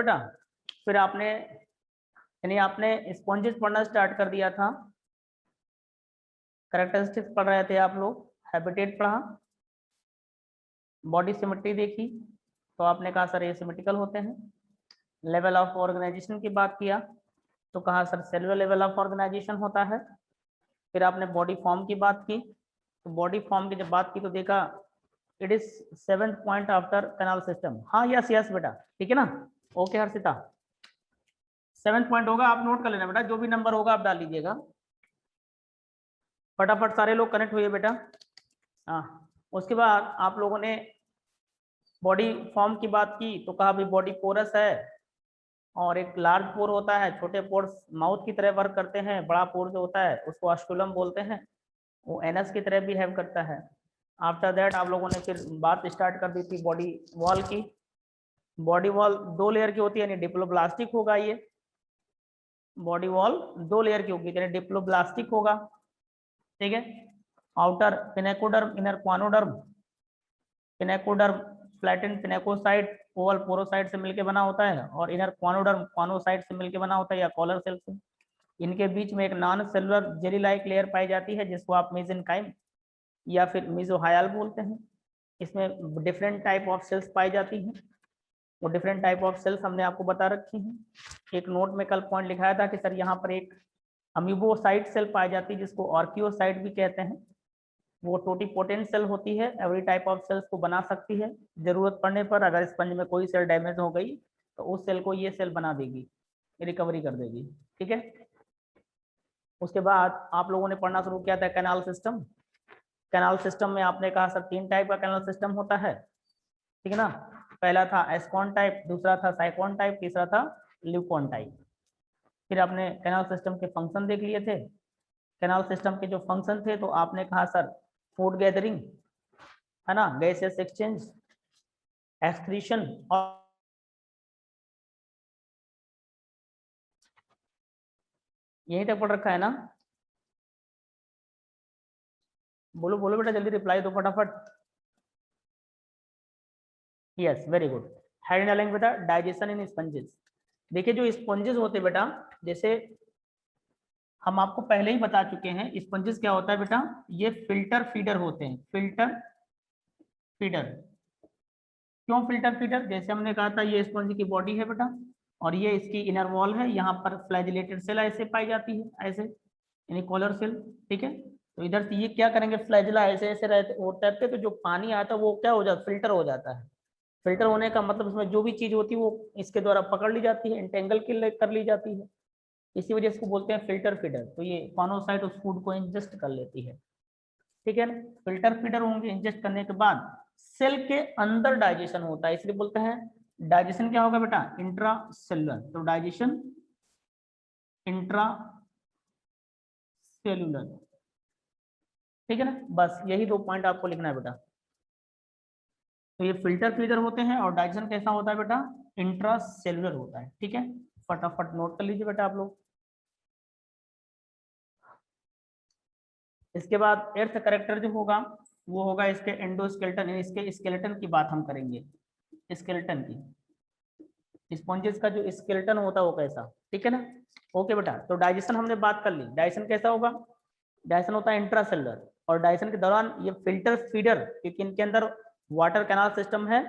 बेटा? फिर आपने यानी आपने स्पॉन्जेस पढ़ना स्टार्ट कर दिया था, कैरेक्टरिस्टिक्स पढ़ रहे थे आप लोग, हैबिटेट पढ़ा, बॉडी सिमेट्री देखी, तो आपने कहा सर ये सिमेट्रिकल होते हैं। लेवल ऑफ ऑर्गेनाइजेशन की बात किया तो कहा sir cellular level of organisation होता है। फिर आपने बॉडी फॉर्म की बात की, तो बॉडी फॉर्म की जब बात की तो देखा it is 7th point after canal system. हाँ यस यस बेटा, ठीक है ना, ओके हर्षिता, 7th पॉइंट होगा, आप नोट कर लेना बेटा, जो भी नंबर होगा आप डाल लीजिएगा। फटाफट सारे लोग कनेक्ट हुए बेटा। हाँ, उसके बाद आप लोगों ने बॉडी फॉर्म की बात की तो कहा भाई बॉडी पोरस है, और एक लार्ज पोर होता है, छोटे पोर्स माउथ की तरह वर्क करते हैं, बड़ा पोर जो होता है उसको ऑस्कुलम बोलते हैं, वो एनस की तरह बिहेव करता है। आफ्टर दैट आप लोगों ने फिर बात स्टार्ट कर दी थी बॉडी वॉल की। बॉडी वॉल 2 लेयर की होती है, यानी डिप्लोब्लास्टिक होगा ये, बॉडी वॉल 2 लेयर की होगी, यानी डिप्लोब्लास्टिक होगा, ठीक है। Outer pinacoderm, inner choanoderm, pinacoderm flattened pinacocyte oval porocyte से मिलकर बना होता है, और इनर क्वानोडर्म क्वानोसाइट से मिलकर बना होता है या कॉलर सेल से। इनके बीच में एक non cellular jelly like layer पाई जाती है जिसको आप मेसेनकाइम या फिर मेसोहायल बोलते हैं। इसमें डिफरेंट टाइप ऑफ सेल्स पाई जाती हैं, वो डिफरेंट टाइप ऑफ सेल्स हमने आपको बता रखी हैं। एक नोट में कल पॉइंट लिखाया था कि सर यहाँ पर एक अमीबोसाइट सेल पाई जाती है जिसको ऑर्कियोसाइट भी कहते हैं। वो टोटीपोटेंट सेल होती है, एवरी टाइप ऑफ सेल्स को बना सकती है। जरूरत पड़ने पर अगर स्पंज में कोई सेल डैमेज हो गई तो उस सेल को ये सेल बना देगी, रिकवरी कर देगी, ठीक है। उसके बाद आप लोगों ने पढ़ना शुरू किया था कैनाल सिस्टम। कैनाल सिस्टम में आपने कहा सर 3 टाइप का कैनाल सिस्टम होता है, ठीक है ना। पहला था एस्कॉन टाइप, दूसरा था साइक्लोन टाइप, तीसरा था ल्यूकॉन टाइप। फिर आपने कैनाल सिस्टम के फंक्शन देख लिए थे। कैनाल सिस्टम के जो फंक्शन थे तो आपने कहा सर फूड गैदरिंग, है ना, गैसेस एक्सचेंज, एक्सक्रीशन, और यही तक पढ़ रखा है ना। बोलो बोलो बेटा, जल्दी रिप्लाई दो फटाफट। Yes very good. Head and बेटा डाइजेशन इन स्पंजेस। देखिए जो स्पंजेस होते बेटा, जैसे हम आपको पहले ही बता चुके हैं स्पंजेस क्या होता है बेटा, ये फिल्टर फीडर होते हैं। फिल्टर फीडर, क्यों फिल्टर फीडर? जैसे हमने कहा था ये स्पंज की बॉडी है बेटा, और ये इसकी इनर वॉल है, यहाँ पर फ्लैजिलेटेड सेल ऐसे पाई जाती है, ऐसे यानी कॉलर सेल, ठीक है। तो इधर से ये क्या करेंगे, फ्लैजिला ऐसे ऐसे रहते तो जो पानी आता है वो क्या हो जाता है, फिल्टर हो जाता है। फिल्टर होने का मतलब उसमें जो भी चीज होती है वो इसके द्वारा पकड़ ली जाती है, इंटेंगल कर ली जाती है, इसी वजह से इसको बोलते हैं फिल्टर फीडर। तो ये कॉनोसाइट उस फूड को इंजेस्ट कर लेती है, ठीक है ना। फिल्टर फीडर होंगे, इंजेस्ट करने के बाद सेल के अंदर डाइजेशन होता है, इसलिए बोलते हैं डाइजेशन क्या होगा बेटा, इंट्रा सेलुलर। तो डाइजेशन इंट्रा सेलुलर, ठीक है ना। बस यही 2 पॉइंट आपको लिखना है बेटा। तो ये फिल्टर फीडर होते हैं, और डाइजेशन कैसा होता है बेटा, इंट्रा सेलुलर होता है, ठीक है। फटाफट नोट कर लीजिए बेटा आप लोग। इसके बाद एर्थ करेक्टर जो होगा वो होगा इसके एंडोस्केलेटन, इसके स्केलेटन की बात हम करेंगे, स्केलेटन की। स्पॉन्जेस का जो स्केलेटन होता है वो कैसा, ठीक है ना। ओके बेटा, तो डाइजेशन हमने बात कर ली, डाइजेशन कैसा होगा, डाइजेशन होता है इंट्रासेलुलर, और डाइजेशन के दौरान ये फिल्टर फीडर, क्योंकि इनके अंदर वाटर कैनाल सिस्टम है,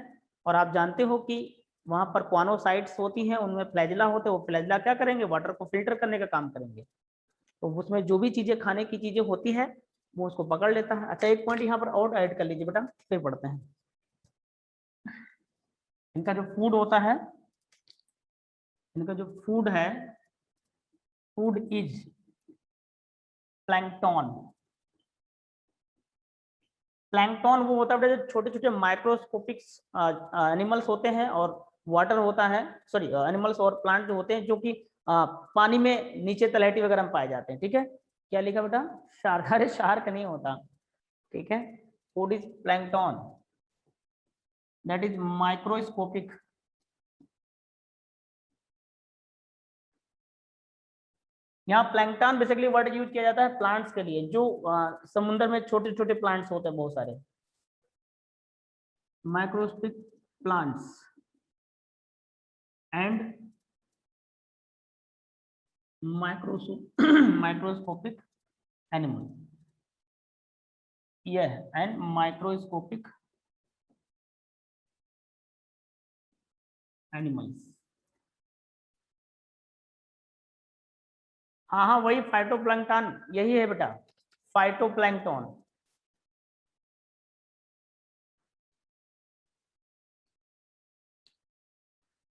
और आप जानते हो कि वहां पर क्वानोसाइट्स होती हैं, उनमें फ्लैजिला होते हैं, वो फ्लैजिला क्या करेंगे, वाटर को फिल्टर करने का काम करेंगे। तो उसमें जो भी चीजें खाने की चीजें होती है वो उसको पकड़ लेता है। अच्छा एक पॉइंट यहाँ पर और ऐड कर लीजिए बेटा, फिर पढ़ते हैं। इनका जो फूड होता है, इनका जो फूड है, फूड इज प्लैंकटन। प्लैंकटन वो होता है जो छोटे छोटे माइक्रोस्कोपिक एनिमल्स होते हैं, और वाटर होता है, सॉरी एनिमल्स और प्लांट जो होते हैं जो कि पानी में नीचे तलहटी वगैरह में पाए जाते हैं, ठीक है। क्या लिखा बेटा, शार्क? अरे शार्क नहीं होता, ठीक है। Food is plankton, that is microscopic. यहाँ प्लैंकटन बेसिकली वर्ड यूज किया जाता है प्लांट्स के लिए, जो समुद्र में छोटे छोटे प्लांट्स होते हैं बहुत सारे, microscopic plants. And microscopic animal, यह एंड माइक्रोस्कोपिक एनिमल्स। हाँ हाँ वही फाइटोप्लैंक्टन, यही है बेटा, फाइटोप्लैंक्टन।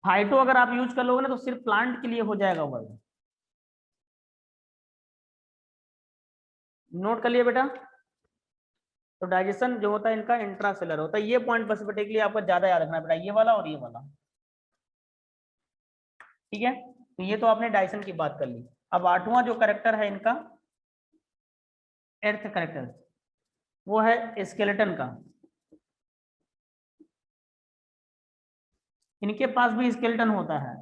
फाइटो अगर आप यूज कर लोगे ना तो सिर्फ प्लांट के लिए हो जाएगा वर्ड। नोट कर लिए बेटा। तो डाइजेशन जो होता है इनका इंट्रासेलर होता है, ये पॉइंट बस बेटे के लिए आपको ज्यादा याद रखना है बेटा, ये वाला और ये वाला, ठीक है। तो ये तो आपने डाइजेशन की बात कर ली। अब आठवां जो करेक्टर है इनका, एर्थ करेक्टर, वो है स्केलेटन का। इनके पास भी स्केलेटन होता है।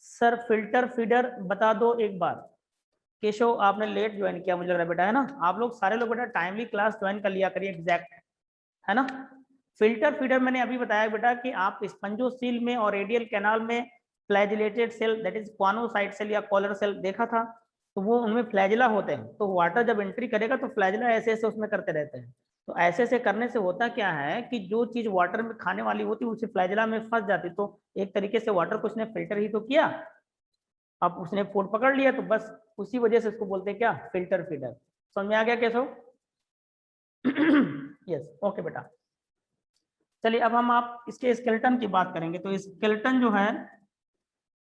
सर फिल्टर फीडर बता दो एक बार। केशव आपने लेट ज्वाइन किया मुझे लग रहा है बेटा, है ना। आप लोग सारे लोग बेटा टाइमली क्लास ज्वाइन कर लिया करिए एग्जैक्ट, है ना। फिल्टर फीडर मैंने अभी बताया बेटा कि आप स्पंजोसील में और रेडियल कैनाल में flagellated cell that is choanocyte cell या कॉलर सेल देखा था, तो वो उनमें फ्लैजिला होते हैं। तो वाटर जब एंट्री करेगा तो फ्लैजिला ऐसे ऐसे उसमें करते रहते हैं। तो ऐसे ऐसे करने से होता क्या है कि जो चीज वाटर में खाने वाली होती है उसे फ्लैजिला में फंस जाती, तो एक तरीके से वाटर को उसने फिल्टर ही तो किया। अब उसने फूड पकड़ लिया तो बस उसी वजह से उसको बोलते हैं क्या, फिल्टर फीडर। समझ में आ गया कैसे? यस ओके बेटा। चलिए अब हम आप इसके स्केलेटन की बात करेंगे। तो स्केलेटन जो है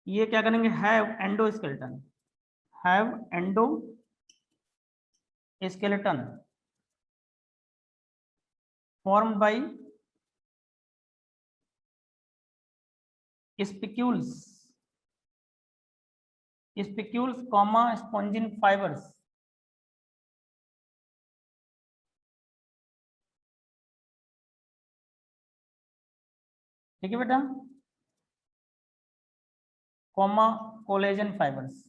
ये क्या करेंगे, have endoskeleton, have endo skeleton formed by spicules, spicules comma spongin fibres. ठीक है बेटा, कॉमा कोलेजन फाइबर्स।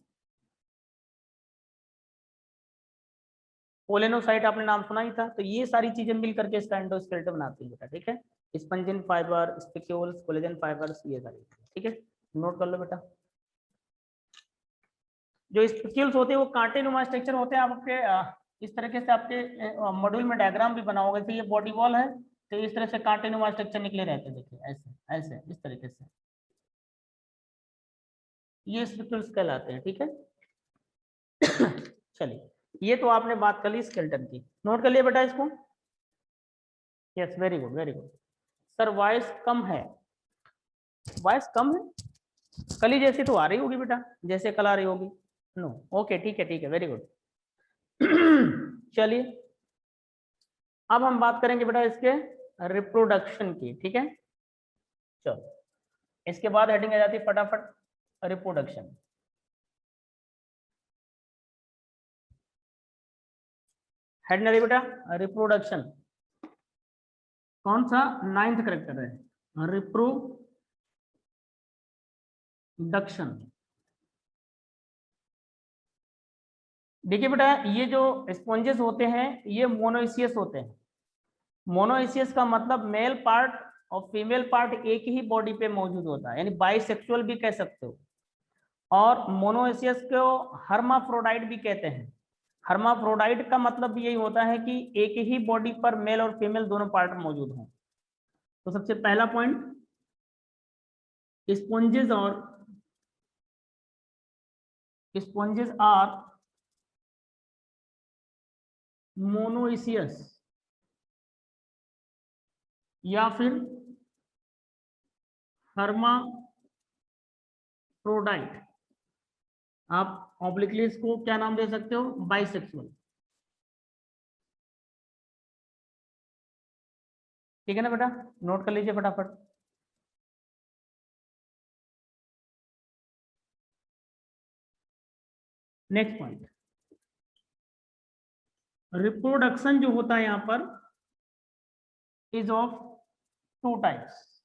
कोलेनोसाइट आपने नाम सुना ही था। तो ये सारी चीजें मिल करके इसका एंडोस्केलेटन बनाती है बेटा, ठीक है। Spongin fibre, spicules, collagen fibres, ये सारी, ठीक है। नोट कर लो बेटा। जो स्पिक्यूल्स होते हैं वो कांटे नुमा स्ट्रक्चर होते हैं। आपके इस तरीके से आपके मॉड्यूल में डायग्राम भी बना होगा। तो ये बॉडी वॉल है, तो इस तरह से कांटे नुमा स्ट्रक्चर निकले रहते हैं, देखिए ऐसे ऐसे इस तरीके से, ये स्पिक्यूल्स कहलाते हैं, ठीक है। चलिए ये तो आपने बात कर ली स्केलेटन की, नोट कर लिया बेटा इसको। Yes very good very good. Sir voice कम है, वॉइस कम है, कली जैसी तो आ रही होगी बेटा, जैसे कल आ रही होगी। नो ओके ठीक है वेरी गुड। चलिए अब हम बात करेंगे बेटा इसके रिप्रोडक्शन की, ठीक है। चलो इसके बाद हेडिंग आ जाती है फटाफट, रिप्रोडक्शन। हेड नहीं बेटा, रिप्रोडक्शन कौन सा, 9th करेक्टर है, रिप्रोडक्शन। देखिए बेटा ये जो स्पॉन्जेस होते हैं ये मोनोइसियस होते हैं। मोनोइसियस का मतलब मेल पार्ट और फीमेल पार्ट एक ही बॉडी पे मौजूद होता है, यानी बाइसेक्सुअल भी कह सकते हो। और मोनोइसियस को हर्माफ्रोडाइट भी कहते हैं। हर्माफ्रोडाइट का मतलब भी यही होता है कि एक ही बॉडी पर मेल और फीमेल दोनों पार्ट मौजूद हों। तो सबसे पहला पॉइंट, स्पॉन्जेस आर मोनोइसियस या फिर हर्माफ्रोडाइट। आप ऑब्लिकली इसको क्या नाम दे सकते हो, बाइसेक्सुअल, ठीक है ना बेटा। नोट कर लीजिए फटाफट। नेक्स्ट पॉइंट, रिप्रोडक्शन जो होता है यहां पर इज ऑफ 2 टाइप्स।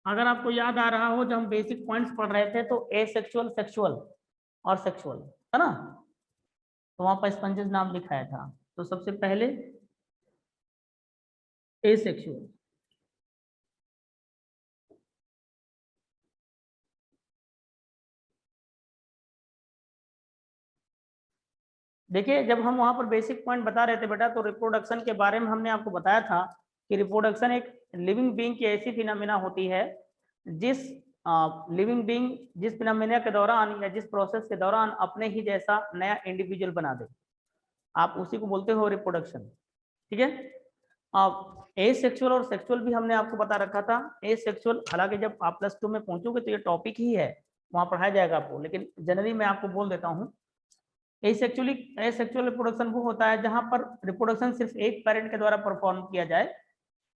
अगर आपको याद आ रहा हो जब हम बेसिक पॉइंट्स पढ़ रहे थे तो एसेक्सुअल, सेक्सुअल और सेक्सुअल, है ना। तो वहां पर स्पंजेस नाम लिखाया था। तो सबसे पहले एसेक्सुअल, देखिए जब हम वहां पर बेसिक पॉइंट बता रहे थे बेटा, तो रिप्रोडक्शन के बारे में हमने आपको बताया था कि रिप्रोडक्शन एक लिविंग बीइंग की ऐसी फिनोमेना होती है जिस लिविंग बीइंग जिस फिनोमेना के दौरान या जिस प्रोसेस के दौरान अपने ही जैसा नया इंडिविजुअल बना दे, आप उसी को बोलते हो रिप्रोडक्शन। ठीक है। अब एसेक्सुअल और सेक्सुअल भी हमने आपको बता रखा था। एसेक्सुअल हालांकि जब आप +2 में पहुंचोगे तो ये टॉपिक ही है, वहां पढ़ाया जाएगा आपको, लेकिन जनरली मैं आपको बोल देता हूँ। एसेक्सुअल रिप्रोडक्शन वो होता है जहां पर रिप्रोडक्शन सिर्फ एक पेरेंट के द्वारा परफॉर्म किया जाए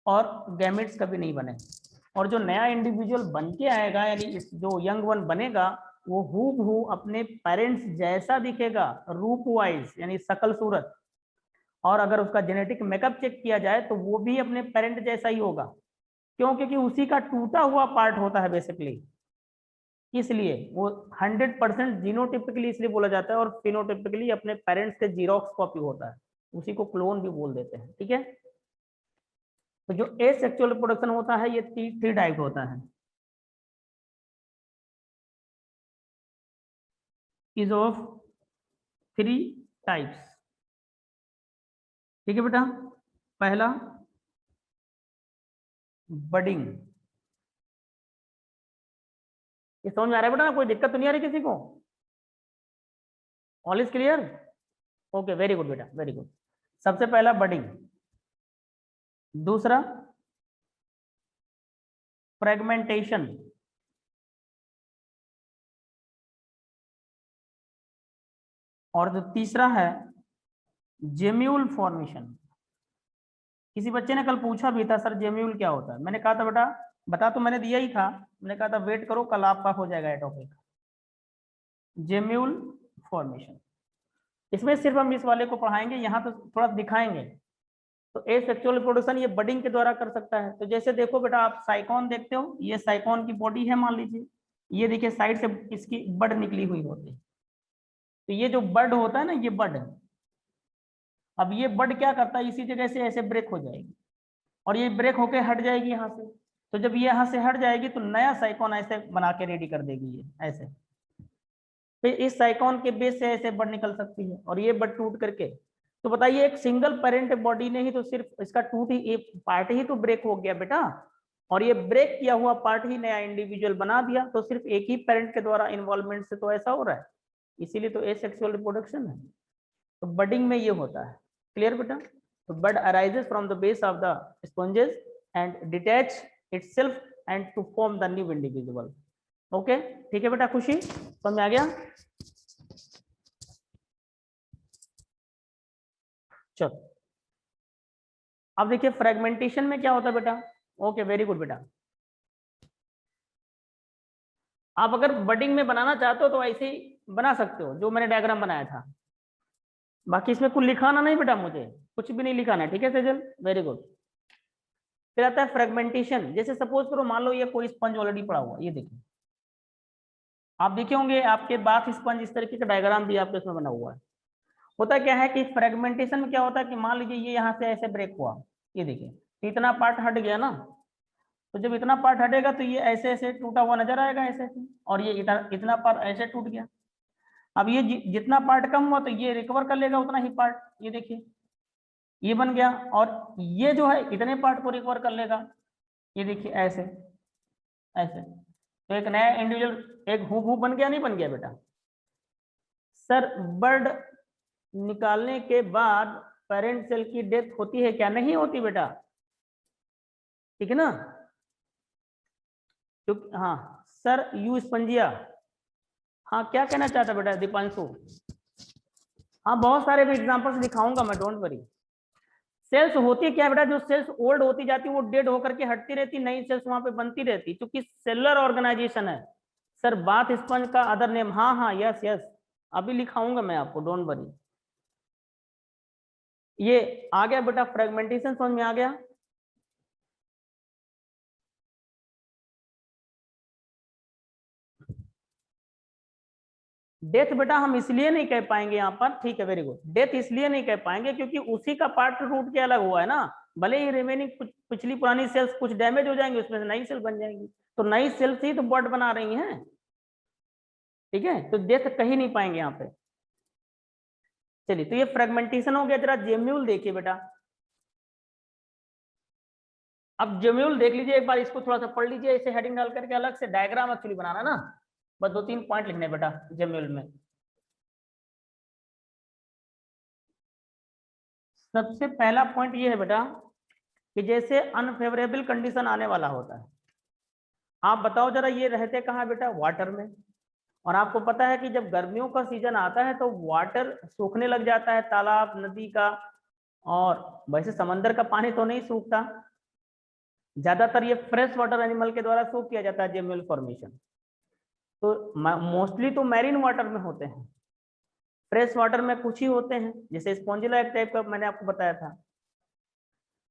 और गैमेट्स कभी नहीं बने, और जो नया इंडिविजुअल बन के आएगा यानी जो यंग वन बनेगा वो हूबहू अपने पेरेंट्स जैसा दिखेगा रूप वाइज यानी शकल सूरत, और अगर उसका जेनेटिक मेकअप चेक किया जाए तो वो भी अपने पेरेंट जैसा ही होगा। क्यों? क्योंकि उसी का टूटा हुआ पार्ट होता है बेसिकली, इसलिए वो 100% जीनोटिपिकली इसलिए बोला जाता है, और फिनोटिपिकली अपने पेरेंट्स के जीरोक्स कॉपी होता है, उसी को क्लोन भी बोल देते हैं। ठीक है। तो जो एसेक्सुअल रिप्रोडक्शन होता है ये 3 टाइप होता है। Is of 3 types. ठीक है बेटा। पहला बडिंग, ये समझ में आ रहा है बेटा? कोई दिक्कत तो नहीं आ रही किसी को? All is clear? Okay, very good बेटा, वेरी गुड। सबसे पहला बडिंग। दूसरा फ्रेगमेंटेशन, और जो तीसरा है जेम्यूल फॉर्मेशन। किसी बच्चे ने कल पूछा भी था, सर जेम्यूल क्या होता है? मैंने कहा था बेटा, बता तो मैंने दिया ही था, मैंने कहा था वेट करो कल आपका हो जाएगा ये टॉपिक, जेम्यूल फॉर्मेशन। इसमें सिर्फ हम इस वाले को पढ़ाएंगे, यहाँ तो थोड़ा दिखाएंगे। तो एसेक्सुअल रिप्रोडक्शन ये बडिंग के द्वारा कर सकता है। तो जैसे देखो बेटा, आप साइकॉन देखते हो, ये साइकॉन की बॉडी है मान लीजिए, ये देखिए साइड से इसकी बड निकली हुई होती है। तो ये जो बड होता है ना, ये बड, अब ये बड क्या करता है, इसी जगह से ऐसे ब्रेक हो जाएगी, और ये ब्रेक होके हट जाएगी यहाँ से। तो जब ये यहाँ से हट जाएगी तो नया साइकॉन ऐसे बना के रेडी कर देगी ये ऐसे। फिर इस साइकॉन के बेस से ऐसे बड निकल सकती है, और ये बड टूट करके, तो बताइए एक सिंगल पेरेंट बॉडी ने ही तो सिर्फ इसका टूट ही एक पार्ट ही तो ब्रेक हो गया बेटा, और ये ब्रेक किया हुआ पार्ट ही नया इंडिविजुअल बना दिया। तो सिर्फ एक ही पेरेंट के द्वारा इन्वॉल्वमेंट से तो ऐसा हो रहा है, इसीलिए तो एसेक्सुअल रिप्रोडक्शन है। तो बडिंग में ये होता है। क्लियर बेटा? तो bud arises from the base of the sponges and detach itself and to form the new individual. Okay, ठीक है बेटा, खुशी समझ में आ गया? चलो अब देखिए फ्रेगमेंटेशन में क्या होता है बेटा। ओके, वेरी गुड बेटा। आप अगर बडिंग में बनाना चाहते हो तो ऐसे ही बना सकते हो जो मैंने डायग्राम बनाया था, बाकी इसमें कुछ लिखाना नहीं बेटा, मुझे कुछ भी नहीं लिखाना है। ठीक है सेजल, वेरी गुड। फिर आता है फ्रेगमेंटेशन। जैसे सपोज करो, मान लो ये कोई स्पंज ऑलरेडी पड़ा हुआ, ये देखिए आप देखे होंगे आपके बाथ स्पंज, इस तरीके का डायग्राम भी आपके इसमें बना हुआ है। होता क्या है कि फ्रेगमेंटेशन में क्या होता है कि मान लीजिए ये यहाँ से ऐसे ब्रेक हुआ, ये देखिए तो इतना पार्ट हट गया ना, तो जब इतना पार्ट हटेगा तो ये ऐसे ऐसे टूटा हुआ नजर आएगा ऐसे ऐसे, और ये इतना पार्ट ऐसे टूट गया। अब ये जितना पार्ट कम हुआ तो ये रिकवर कर लेगा उतना ही पार्ट, ये देखिए ये बन गया, और ये जो है इतने पार्ट को रिकवर कर लेगा, ये देखिए ऐसे ऐसे। तो एक नया इंडिविजुअल एक हूबहू बन गया, नहीं बन गया बेटा? सर बर्ड निकालने के बाद पेरेंट सेल की डेथ होती है क्या? नहीं होती बेटा, ठीक है ना? क्योंकि हाँ सर यू स्पंजिया, हाँ क्या कहना चाहता बेटा दीपांशु? हाँ बहुत सारे भी एग्जांपल्स दिखाऊंगा मैं, डोंट वरी। सेल्स होती क्या बेटा, जो सेल्स ओल्ड होती जाती वो डेड होकर के हटती रहती, नई सेल्स वहां पे बनती रहती, क्योंकि सेलुलर ऑर्गेनाइजेशन है। सर बाथ स्पंज का अदर नेम, हाँ हाँ यस यस, अभी लिखाऊंगा मैं आपको, डोंट वरी। ये आ गया बेटा, फ्रेगमेंटेशन समझ में आ गया? डेथ बेटा हम इसलिए नहीं कह पाएंगे यहाँ पर, ठीक है वेरी गुड, डेथ इसलिए नहीं कह पाएंगे क्योंकि उसी का पार्ट टूट के अलग हुआ है ना। भले ही रिमेनिंग पिछली पुरानी सेल्स कुछ डैमेज हो जाएंगी, उसमें से नई सेल बन जाएंगी, तो नई सेल्स ही तो बॉड बना रही हैं। ठीक है, तो डेथ कहीं नहीं पाएंगे यहाँ पे। चलिए, तो ये फ्रेगमेंटेशन हो गया। जरा जेम्यूल देखिए बेटा, अब जेम्यूल देख लीजिए एक बार, इसको थोड़ा सा पढ़ लीजिए, इसे हेडिंग डाल करके अलग से डायग्राम एक्चुअली बनाना ना, बस 2-3 पॉइंट लिखने बेटा जेम्यूल में। सबसे पहला पॉइंट ये है बेटा कि जैसे अनफेवरेबल कंडीशन आने वाला होता है, आप बताओ जरा ये रहते कहाँ बेटा, वाटर में। और आपको पता है कि जब गर्मियों का सीजन आता है तो वाटर सूखने लग जाता है, तालाब नदी का। और वैसे समंदर का पानी तो नहीं सूखता, ज्यादातर ये फ्रेश वाटर एनिमल के द्वारा सूख किया जाता है जेम्यूल फॉर्मेशन। तो मोस्टली तो मैरीन वाटर में होते हैं, फ्रेश वाटर में कुछ ही होते हैं, जैसे स्पॉन्जिला एक टाइप का मैंने आपको बताया था।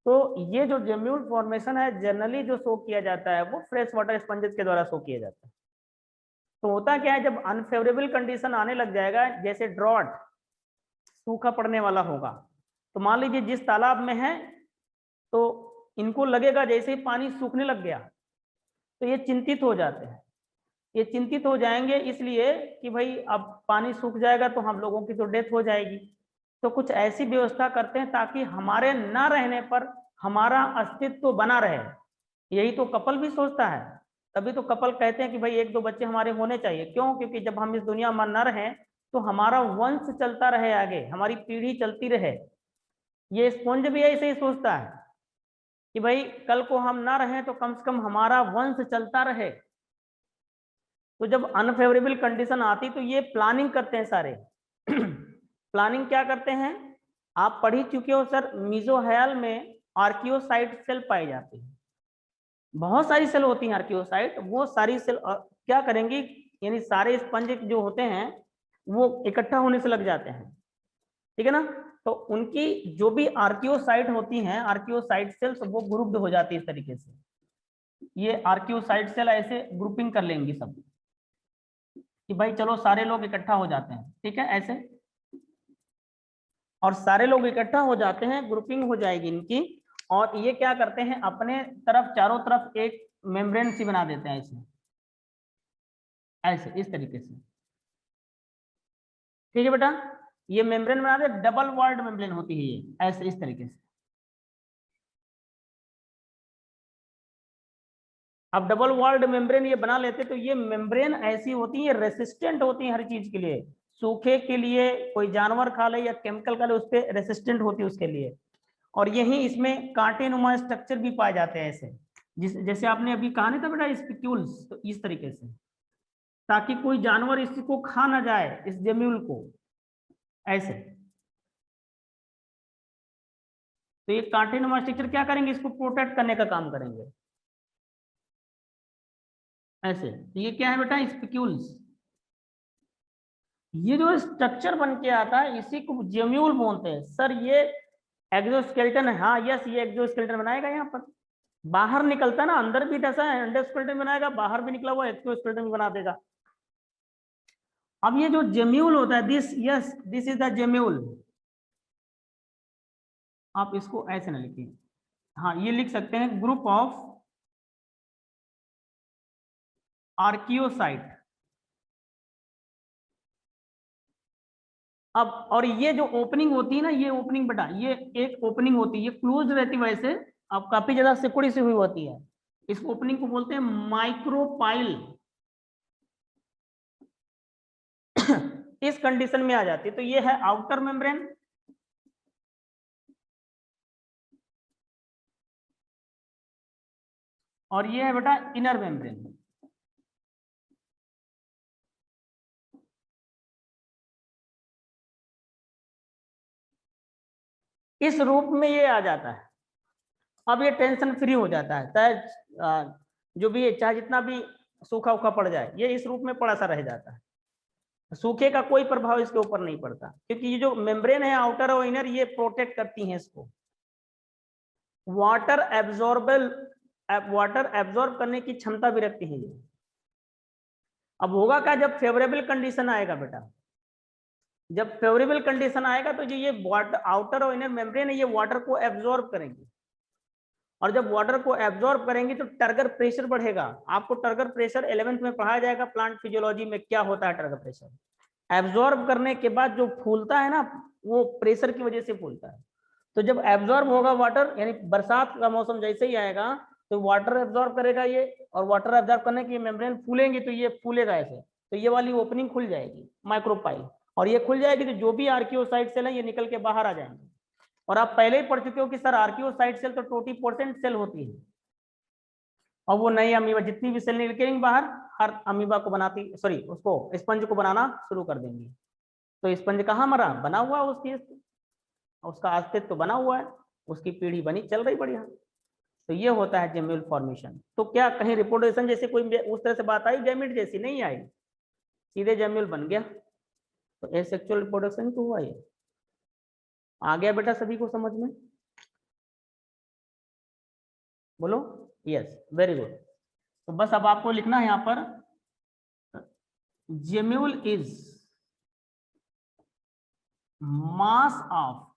तो ये जो जेम्यूल फॉर्मेशन है जनरली जो शो किया जाता है वो फ्रेश वाटर स्पंजेस के द्वारा शो किया जाता है। तो होता क्या है, जब अनफेवरेबल कंडीशन आने लग जाएगा, जैसे ड्रॉट, सूखा पड़ने वाला होगा, तो मान लीजिए जिस तालाब में है तो इनको लगेगा जैसे ही पानी सूखने लग गया तो ये चिंतित हो जाते हैं। ये चिंतित हो जाएंगे इसलिए कि भाई अब पानी सूख जाएगा तो हम लोगों की तो डेथ हो जाएगी। तो कुछ ऐसी व्यवस्था करते हैं ताकि हमारे ना रहने पर हमारा अस्तित्व तो बना रहे। यही तो कपल भी सोचता है, तभी तो कपल कहते हैं कि भाई 1-2 बच्चे हमारे होने चाहिए। क्यों? क्योंकि जब हम इस दुनिया में न रहें तो हमारा वंश चलता रहे, आगे हमारी पीढ़ी चलती रहे। ये स्पंज भी ऐसे ही सोचता है कि भाई कल को हम ना रहें तो कम से कम हमारा वंश चलता रहे। तो जब अनफेवरेबल कंडीशन आती तो ये प्लानिंग करते हैं सारे। प्लानिंग क्या करते हैं, आप पढ़ ही चुके हो सर, मीजोहयल में आर्कियोसाइट सेल पाई जाती है। बहुत सारी सेल होती हैं आर्कियोसाइट, वो सारी सेल क्या करेंगी, यानी सारे स्पंज जो होते हैं वो इकट्ठा होने से लग जाते हैं, ठीक है ना। तो उनकी जो भी आर्कियोसाइट होती हैं, आर्कियोसाइट सेल्स, वो ग्रुप्ड हो जाती है इस तरीके से। ये आर्कियोसाइट सेल ऐसे ग्रुपिंग कर लेंगी सब कि भाई चलो सारे लोग इकट्ठा हो जाते हैं, ठीक है ऐसे। और सारे लोग इकट्ठा हो जाते हैं, ग्रुपिंग हो जाएगी इनकी। और ये क्या करते हैं, अपने तरफ चारों तरफ एक मेम्ब्रेन सी बना देते हैं ऐसे, ऐसे इस तरीके से, ठीक है बेटा। ये मेम्ब्रेन बना दे, डबल वॉल्ड मेम्ब्रेन होती है ये, ऐसे इस तरीके से। अब डबल वॉल्ड मेम्ब्रेन ये बना लेते, तो ये मेम्ब्रेन ऐसी होती है, रेसिस्टेंट होती है हर चीज के लिए, सूखे के लिए, कोई जानवर खा ले या केमिकल खा ले उस पर रेसिस्टेंट होती है उसके लिए। और यही इसमें कांटेनुमा स्ट्रक्चर भी पाए जाते हैं ऐसे, जैसे आपने अभी कहा नहीं था बेटा स्पिक्यूल्स, तो इस तरीके से, ताकि कोई जानवर इसको खा ना जाए इस जेम्यूल को, ऐसे। तो ये कांटेनुमा स्ट्रक्चर क्या करेंगे, इसको प्रोटेक्ट करने का काम करेंगे ऐसे। तो ये क्या है बेटा, स्पिक्यूल्स। ये जो स्ट्रक्चर बन के आता है इसी को जेम्यूल बोलते हैं। सर ये एक्सोस्केलेटन है, हाँ यस, ये एक्सोस्केलेटन बनाएगा यहाँ पर, बाहर निकलता है ना, अंदर भी ऐसा है एंडोस्केलेटन बनाएगा, बाहर भी निकला हुआ एक्सोस्केलेटन भी बना देगा। अब ये जो जेम्यूल होता है, this yes this is the gemmule. आप इसको ऐसे ना लिखिए, हाँ ये लिख सकते हैं ग्रुप ऑफ आर्कियोसाइट। अब और ये जो ओपनिंग होती है ना, ये ओपनिंग बेटा, ये एक ओपनिंग होती है, ये क्लोज रहती है वैसे, अब काफी ज्यादा सिकुड़ी सी हुई होती है। इस ओपनिंग को बोलते हैं माइक्रोपाइल। इस कंडीशन में आ जाती है। तो ये है आउटर मेम्ब्रेन, और ये है बेटा इनर मेम्ब्रेन। इस रूप में ये आ जाता है। अब ये टेंशन फ्री हो जाता है, चाहे जो भी, चाहे जितना भी सूखा उखा पड़ जाए, ये इस रूप में पड़ा सा रह जाता है। सूखे का कोई प्रभाव इसके ऊपर नहीं पड़ता, क्योंकि ये जो मेम्ब्रेन है आउटर और इनर, ये प्रोटेक्ट करती हैं इसको। वाटर एब्जॉर्ब करने की क्षमता भी रखती है ये। अब होगा क्या, जब फेवरेबल कंडीशन आएगा बेटा, जब फेवरेबल कंडीशन आएगा तो जो ये वाटर आउटर और इनर मेम्ब्रेन है, ये वाटर को एब्जॉर्ब करेंगे। और जब वाटर को एब्जॉर्ब करेंगे तो टर्गर प्रेशर बढ़ेगा। आपको टर्गर प्रेशर 11th में पढ़ाया जाएगा, प्लांट फिजियोलॉजी में क्या होता है टर्गर प्रेशर। एब्जॉर्ब करने के बाद जो फूलता है ना वो प्रेशर की वजह से फूलता है। तो जब एब्जॉर्ब होगा वाटर, यानी बरसात का मौसम जैसे ही आएगा तो वाटर एब्जॉर्ब करेगा ये, और वाटर एब्जॉर्ब करने की मेम्ब्रेन फूलेंगी तो ये फूलेगा ऐसे, तो ये वाली ओपनिंग खुल जाएगी माइक्रोपाइल, और ये खुल जाएगी तो जो भी आर्कियोसाइट सेल है ये निकल के बाहर आ जाएंगे। और आप पहले ही पढ़ चुके हो कि सर आर्कियोसाइट सेल तो 20% सेल होती है, और वो नई अमीबा जितनी भी सेल निकलेंगी बाहर हर अमीबा को बनाती, सॉरी उसको स्पंज को बनाना शुरू कर देंगी। तो स्पंज कहाँ मरा, बना हुआ उसकी, उसका अस्तित्व तो बना हुआ है, उसकी पीढ़ी बनी चल रही बढ़िया। तो ये होता है जेम्यूल फॉर्मेशन। तो क्या कहीं रिप्रोडक्शन जैसे कोई उस तरह से बात आई, गैमेट जैसी नहीं आई, सीधे जेम्यूल बन गया। तो एसेक्सुअल रिप्रोडक्शन तो हुआ ये। आ गया बेटा सभी को समझ में? बोलो यस, वेरी गुड। तो बस अब आपको लिखना है यहाँ पर, gemmule is mass of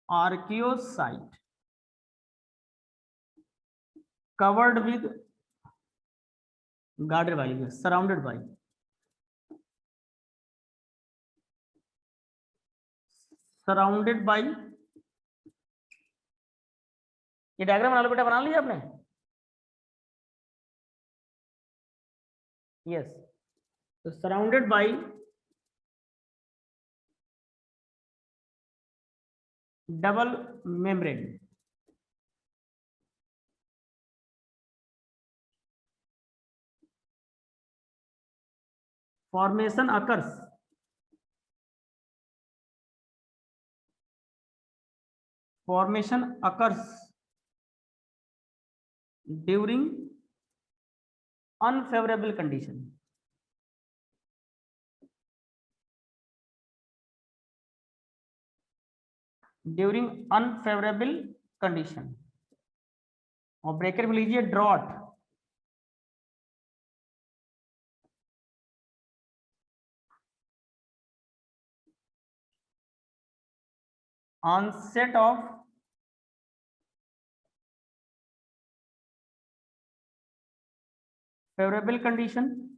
archaeocyte covered with, guarded by, surrounded by, surrounded by, ये डायग्राम बना लो बेटा, बना लिया आपने? यस, तो surrounded by double membrane, formation occurs during unfavorable condition, during unfavourable condition, और ब्रैकेट में लीजिए drought, onset of favorable condition,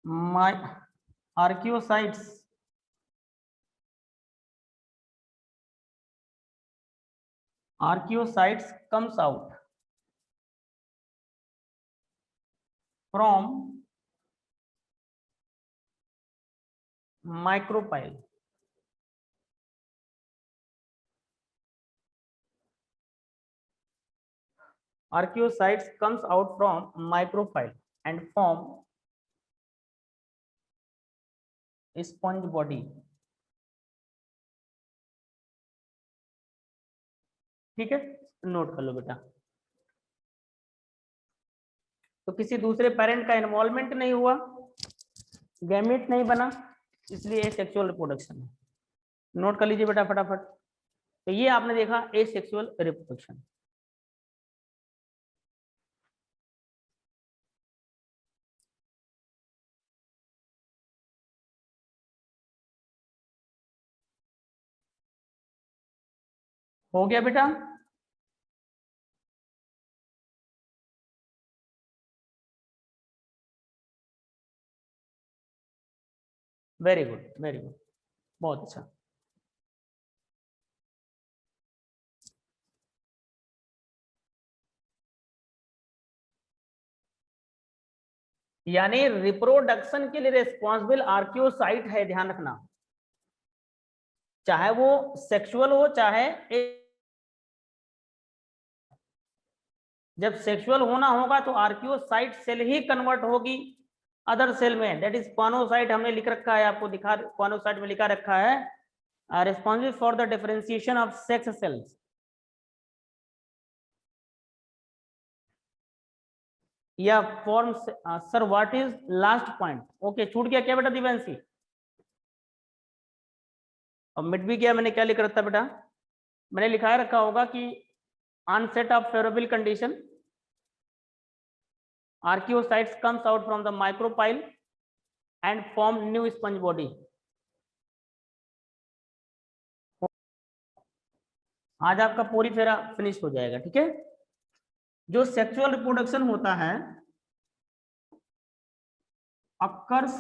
my archaeocytes comes out from micropyle, archaeocytes comes out from micropyle and form sponge body। ठीक है, note कर लो बेटा। तो किसी दूसरे पेरेंट का इन्वॉल्वमेंट नहीं हुआ, गैमेट नहीं बना, इसलिए एसेक्सुअल रिप्रोडक्शन है। नोट कर लीजिए बेटा फटाफट। तो ये आपने देखा एसेक्सुअल रिप्रोडक्शन। हो गया बेटा? वेरी गुड, वेरी गुड, बहुत अच्छा। यानी रिप्रोडक्शन के लिए रिस्पॉन्सिबल आर्कियोसाइट है, ध्यान रखना, चाहे वो सेक्सुअल हो चाहे जब सेक्सुअल होना होगा तो आर्कियोसाइट सेल ही कन्वर्ट होगी अदर सेल में, दैट इज कॉनोसाइट। हमने लिख रखा है, आपको दिखा, कॉनोसाइट में लिखा रखा है responsible for the differentiation of sex cells. या form, sir what is last point? Okay, छूट गया क्या बेटा दिव्यांशी? और मिट भी गया, मैंने क्या लिख रखा था बेटा? मैंने लिखा रखा होगा कि onset of favorable condition, archaeocytes comes out from the micropyle and form new sponge body। आज आपका पूरी फेरा फिनिश हो जाएगा, ठीक है? जो सेक्सुअल रिप्रोडक्शन होता है occurs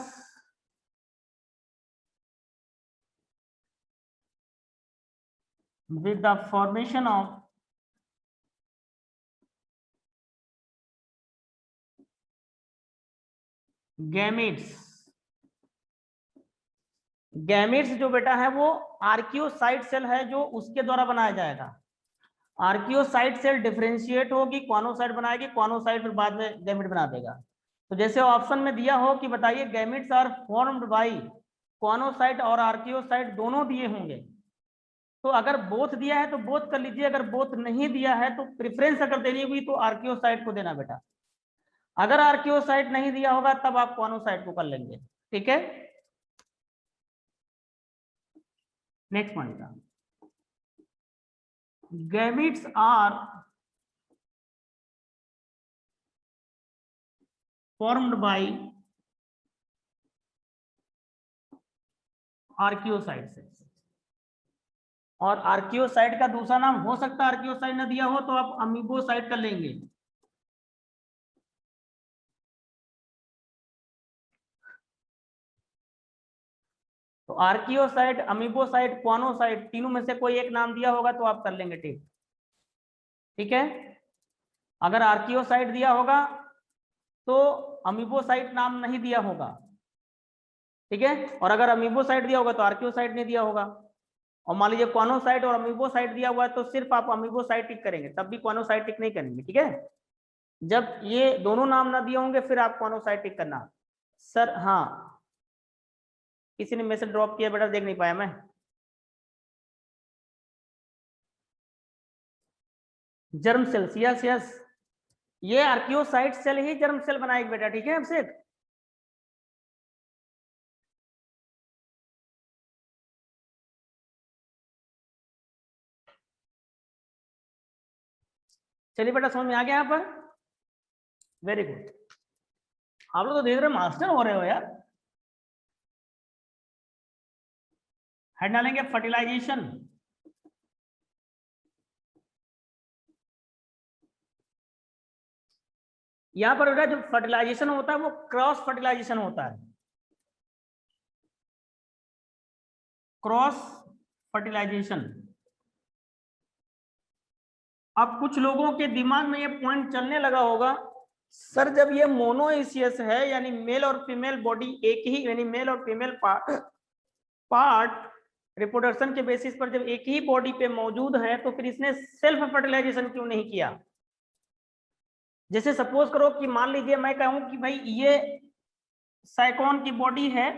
with the formation of gametes. Gametes जो बेटा है वो आर्कियोसाइट सेल है जो उसके द्वारा बनाया जाएगा। आर्कियोसाइट सेल डिफरेंशिएट होगी, कॉनोसाइट बनाएगी, कॉनोसाइट फिर बाद में गैमेट बना देगा। तो जैसे ऑप्शन में दिया हो कि बताइए गैमेट्स आर फॉर्म्ड बाय कॉनोसाइट और आर्कियोसाइट दोनों दिए होंगे, तो अगर बोथ दिया है तो बोथ कर लीजिए, अगर बोथ नहीं दिया है तो प्रेफरेंस अगर देनी होगी तो आर्कियोसाइट को देना बेटा। अगर आर्कियोसाइट नहीं दिया होगा तब आप कॉनोसाइट को कर लेंगे। ठीक है, next point, gametes are formed by archaeocyte से। और आर्कियोसाइट का दूसरा नाम हो सकता है, आर्कियोसाइट न दिया हो तो आप अमीबोसाइट कर लेंगे। तो आर्कियोसाइट, अमीबोसाइट, क्वानोसाइट तीनों में से कोई एक नाम दिया होगा तो आप कर लेंगे टिक। ठीक है, अगर आर्कियोसाइट दिया होगा तो अमीबोसाइट नाम नहीं दिया होगा। ठीक है, और अगर अमीबोसाइट दिया होगा तो आर्कियोसाइट नहीं दिया होगा। और मान लीजिए क्वानोसाइट और अमीबोसाइट दिया हुआ है तो सिर्फ आप अमीबोसाइट टिक करेंगे, तब भी क्वानोसाइट टिक नहीं करेंगे। ठीक है, जब ये दोनों नाम ना दिए होंगे फिर आप क्वानोसाइट टिक करना। सर हाँ, किसी ने मैसेज ड्रॉप किया बेटा, देख नहीं पाया मैं। जर्म सेल्स, यस यस, ये आर्कियोसाइट सेल ही जर्म सेल बनाएगी बेटा। ठीक है अभिषेक, चलिए बेटा समझ में आ गया यहाँ पर। वेरी गुड, आप लोग तो देख रहे मास्टर हो रहे हो यार। हेड डालेंगे फर्टिलाइजेशन। यहाँ पर बेटा जो फर्टिलाइजेशन होता है वो क्रॉस फर्टिलाइजेशन होता है, क्रॉस फर्टिलाइजेशन। अब कुछ लोगों के दिमाग में ये पॉइंट चलने लगा होगा, सर जब ये मोनोइसियस है यानी मेल और फीमेल बॉडी एक ही, यानी मेल और फीमेल पार्ट रिप्रोडक्शन के बेसिस पर जब एक ही बॉडी पे मौजूद है तो फिर इसने सेल्फ फर्टिलाइजेशन क्यों नहीं किया। जैसे सपोज करो कि मान लीजिए मैं कहूं कि भाई ये साइकोन की बॉडी है,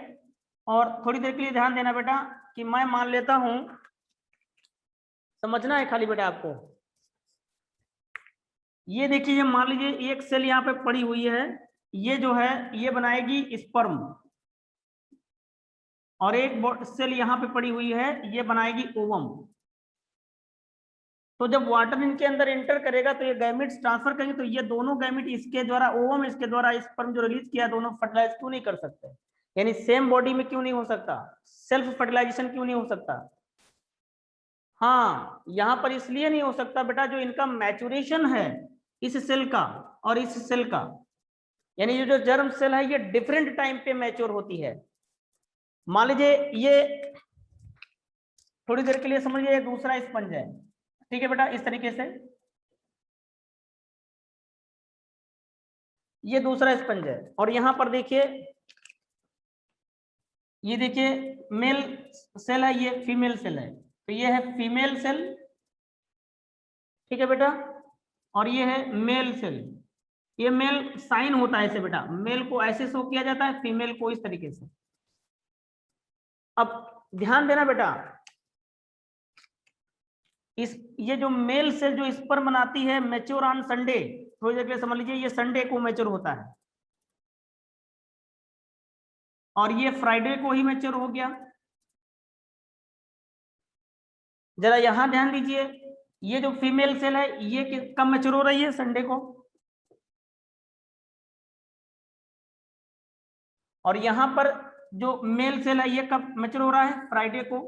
और थोड़ी देर के लिए ध्यान देना बेटा कि मैं मान लेता हूं, समझना है खाली बेटा आपको। ये देखिए, ये मान लीजिए एक सेल यहाँ पे पड़ी हुई है, ये जो है ये बनाएगी स्पर्म, और एक सेल यहाँ पे पड़ी हुई है ये बनाएगी ओवम। तो जब वाटर इनके अंदर एंटर करेगा तो ये गैमेट्स ट्रांसफर करेंगे, तो ये दोनों गैमेट इसके द्वारा ओवम, इसके द्वारा स्पर्म जो रिलीज किया, दोनों फर्टिलाइज क्यों नहीं कर सकते, यानी सेम बॉडी में क्यों नहीं हो सकता, सेल्फ फर्टिलाइजेशन क्यों नहीं हो सकता। हाँ, यहाँ पर इसलिए नहीं हो सकता बेटा, जो इनका मैचुरेशन है इस सेल का और इस सेल का, यानी ये जो जर्म सेल है ये डिफरेंट टाइम पे मैच्योर होती है। मान लीजिए ये थोड़ी देर के लिए समझिए ये दूसरा स्पंज है। ठीक है बेटा, इस तरीके से ये दूसरा स्पंज है, और यहां पर देखिए, ये देखिए मेल सेल है, ये फीमेल सेल है, तो ये है फीमेल सेल। ठीक है बेटा, और ये है मेल सेल। ये मेल साइन होता है ऐसे बेटा, मेल को ऐसे शो किया जाता है, फीमेल को इस तरीके से। अब ध्यान देना बेटा, इस ये जो मेल सेल जो स्पर्म बनाती है मैच्योर ऑन संडे, थोड़ी देर के लिए समझ लीजिए ये संडे को मैच्योर होता है, और ये फ्राइडे को ही मैच्योर हो गया। जरा यहां ध्यान दीजिए, ये जो फीमेल सेल है ये कब मैच्योर हो रही है, संडे को, और यहां पर जो मेल सेल है ये कब मैच्योर हो रहा है, फ्राइडे को।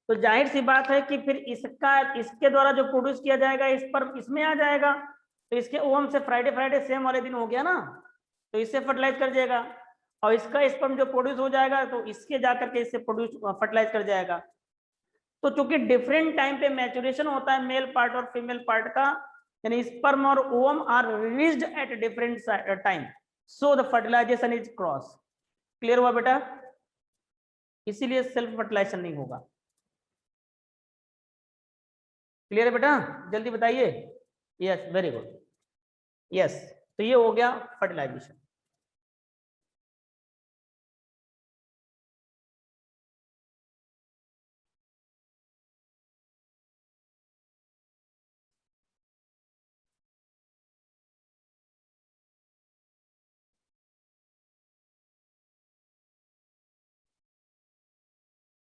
तो जाहिर सी बात है कि फिर इसके द्वारा जो प्रोड्यूस किया जाएगा इस पर इसमें आ जाएगा, तो इसके ओम से फ्राइडे फ्राइडे सेम वाले दिन हो गया ना, तो इससे फर्टिलाइज कर जाएगा, और इसका स्पर्म जो प्रोड्यूस हो जाएगा तो इसके जाकर के इससे प्रोड्यूस फर्टिलाइज कर जाएगा। तो चूंकि डिफरेंट टाइम पे मैच्योरेशन होता है मेल पार्ट और फीमेल पार्ट का, यानी स्पर्म और ovum are released at different time, so the fertilisation is cross. Clear हुआ बेटा? इसीलिए सेल्फ फर्टिलाइजेशन नहीं होगा। क्लियर है बेटा? जल्दी बताइए। Yes, very good. यस, तो ये हो गया फर्टिलाइजेशन।